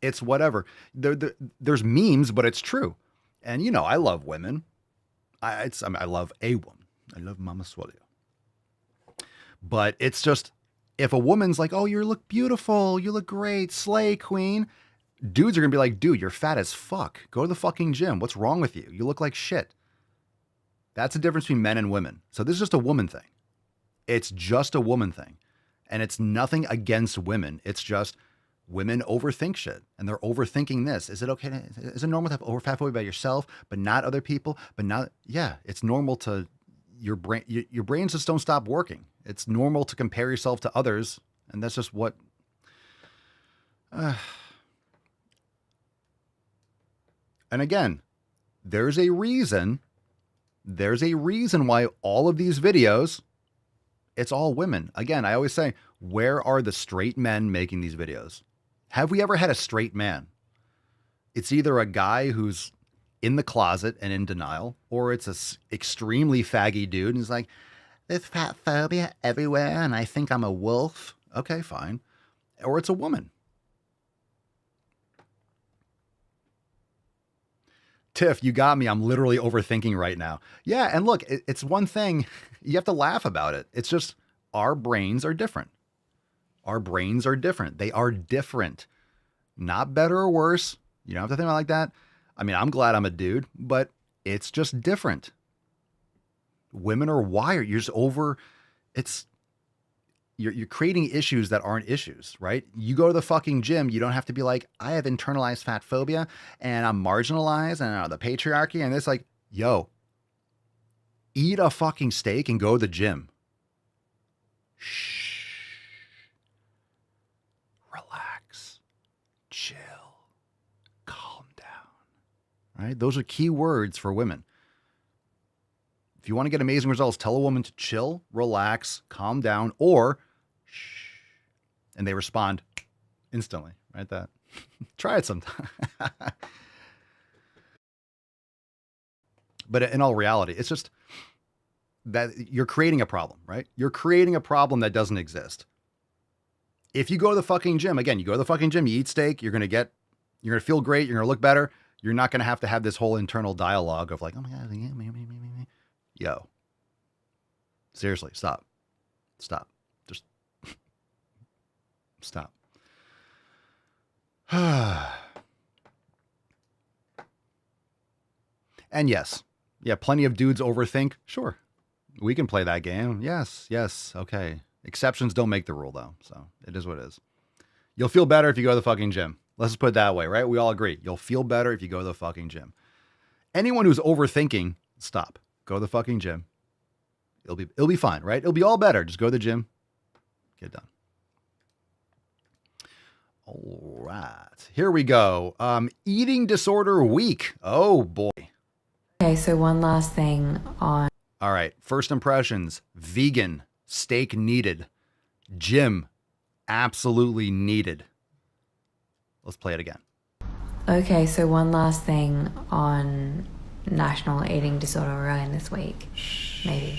It's whatever. There's memes, but it's true. And, you know, I love women. I love a woman. I love Mama Swole. But it's just, if a woman's like, oh, you look beautiful, you look great, slay queen, dudes are going to be like, dude, you're fat as fuck. Go to the fucking gym. What's wrong with you? You look like shit. That's the difference between men and women. So this is just a woman thing. It's just a woman thing. And it's nothing against women. It's just women overthink shit. And they're overthinking this. Is it okay is it normal to have fat phobia about yourself, but not other people? But not, yeah, it's normal to, your brains just don't stop working. It's normal to compare yourself to others. And that's just what, and again, there's a reason why all of these videos, it's all women. Again, I always say, where are the straight men making these videos? Have we ever had a straight man? It's either a guy who's in the closet and in denial, or it's a extremely faggy dude and he's like, there's fat phobia everywhere and I think I'm a wolf. Okay, fine. Or it's a woman. Tiff, you got me. I'm literally overthinking right now. Yeah, and look, it's one thing. You have to laugh about it. It's just our brains are different. Our brains are different. They are different. Not better or worse. You don't have to think about it like that. I mean, I'm glad I'm a dude, but it's just different. Women are wired. You're just you're creating issues that aren't issues, right? You go to the fucking gym, you don't have to be like, I have internalized fat phobia and I'm marginalized and the patriarchy and it's like, yo, eat a fucking steak and go to the gym. Shh. Relax. Chill. Calm down. Right? Those are key words for women. If you want to get amazing results, tell a woman to chill, relax, calm down, or shh. And they respond instantly, right? That. Try it sometime. But in all reality, it's just that you're creating a problem, right? You're creating a problem that doesn't exist. If you go to the fucking gym, again, you go to the fucking gym, you eat steak, you're going to feel great, you're going to look better. You're not going to have this whole internal dialogue of like, oh my God, yo, seriously, stop. Just stop. And yes, yeah, plenty of dudes overthink. Sure, we can play that game. Yes, okay. Exceptions don't make the rule though, so it is what it is. You'll feel better if you go to the fucking gym. Let's just put it that way, right? We all agree. You'll feel better if you go to the fucking gym. Anyone who's overthinking, stop. Go to the fucking gym. It'll be fine, right? It'll be all better. Just go to the gym. Get done. All right. Here we go. Eating disorder week. Oh boy. Okay, so one last thing on. All right. First impressions. Vegan. Steak needed. Gym. Absolutely needed. Let's play it again. Okay, so one last thing on National Eating Disorder Awareness Week, maybe.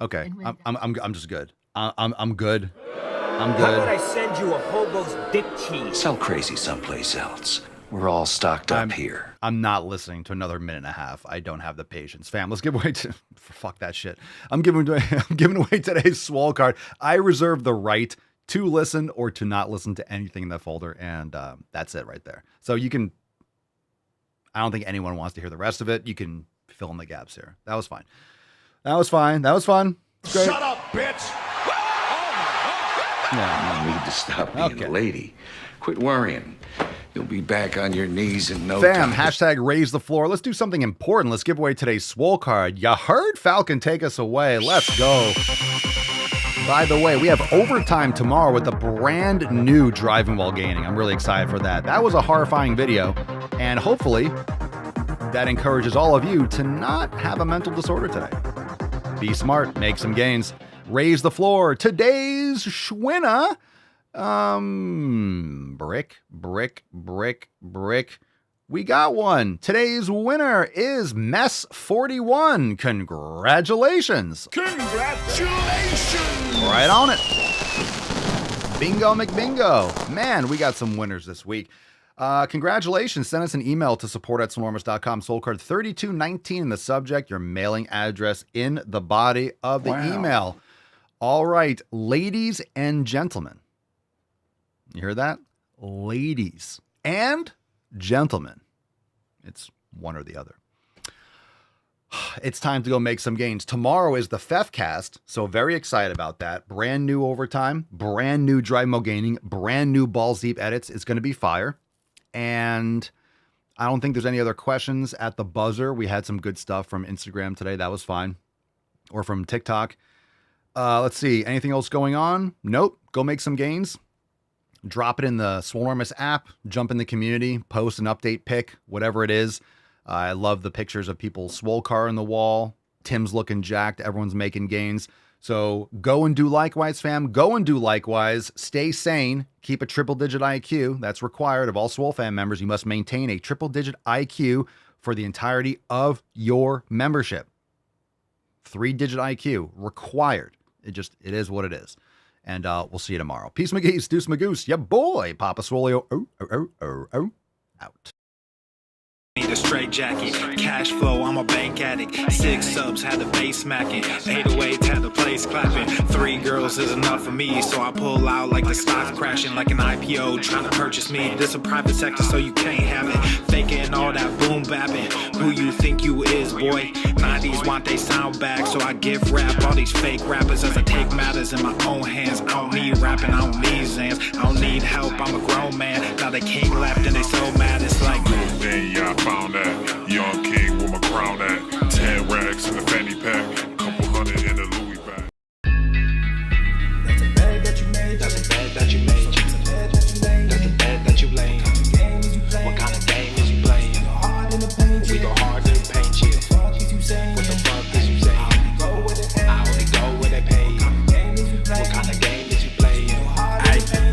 Okay, I'm just good. I'm good. I'm How good. about I send you a hobo's dick cheese? Sell crazy someplace else. We're all stocked up here. I'm not listening to another minute and a half. I don't have the patience. Fam, let's give away fuck that shit. I'm giving away today's Swole card. I reserve the right to listen or to not listen to anything in that folder, and that's it right there. So you can, I don't think anyone wants to hear the rest of it. You can fill in the gaps here. That was fine. That was fine. That was fun. Great. Shut up, bitch! You need to stop being a lady. Quit worrying. You'll be back on your knees in no Fam, time. hashtag raise the floor. Let's do something important. Let's give away today's Swole card. You heard Falcon take us away. Let's go. By the way, we have overtime tomorrow with a brand new driving while gaining. I'm really excited for that. That was a horrifying video, and hopefully that encourages all of you to not have a mental disorder today. Be smart, make some gains. Raise the floor. Today's Schwinner. Brick. We got one. Today's winner is Mess41. Congratulations. Congratulations! Right on it. Bingo McBingo. Man, we got some winners this week. Congratulations. Send us an email to support@swolenormous.com. Soul card 3219 in the subject. Your mailing address in the body of the email. All right, ladies and gentlemen. You hear that? Ladies and gentlemen. It's one or the other. It's time to go make some gains. Tomorrow is the Fefcast, so very excited about that. Brand new overtime, brand new Drive Mo Gaining, brand new Balls Deep edits. It's going to be fire. And I don't think there's any other questions at the buzzer. We had some good stuff from Instagram today. That was fine. Or from TikTok. Let's see. Anything else going on? Nope. Go make some gains. Drop it in the Swolenormous app. Jump in the community. Post an update pic. Whatever it is. I love the pictures of people's Swole car on the wall. Tim's looking jacked. Everyone's making gains. So go and do likewise, fam. Go and do likewise. Stay sane. Keep a triple-digit IQ. That's required of all Swole fam members. You must maintain a triple-digit IQ for the entirety of your membership. 3-digit IQ required. It is what it is. And we'll see you tomorrow. Peace, McGee's, deuce, Magoose. Yeah, boy. Papa Swolio. Out. Need a straight jacket, cash flow, I'm a bank addict. 6 subs, had the bass smacking. 808, had the place clapping. 3 girls is enough for me, so I pull out like the stock crashing, like an IPO trying to purchase me. This a private sector, so you can't have it. Faking all that boom bapping. Who you think you is, boy? 90s want they sound back, so I give rap all these fake rappers as I take matters in my own hands. I don't need rapping, I don't need Zans. I don't need help, I'm a grown man. Now the king left and they so mad, it's like Yeah, I found that. Young king with my crown at. 10 racks in the fanny pack. Couple hundred in the Louis bag. that's a bed that you made. That's a bed that you made. That's a bed that you laid. That's a bed that you laid. What kind of game is you playing? We go hard in the paint, yeah. What the fuck is you saying? I only go where they pay. What kind of game is you playing?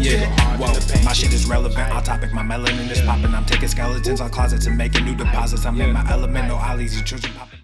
Yeah, whoa, my shit is relevant. Off topic, my melanin is popping. I'm taking skeletons on closets and making new deposits. I'm in my element, no ollies, you children popping.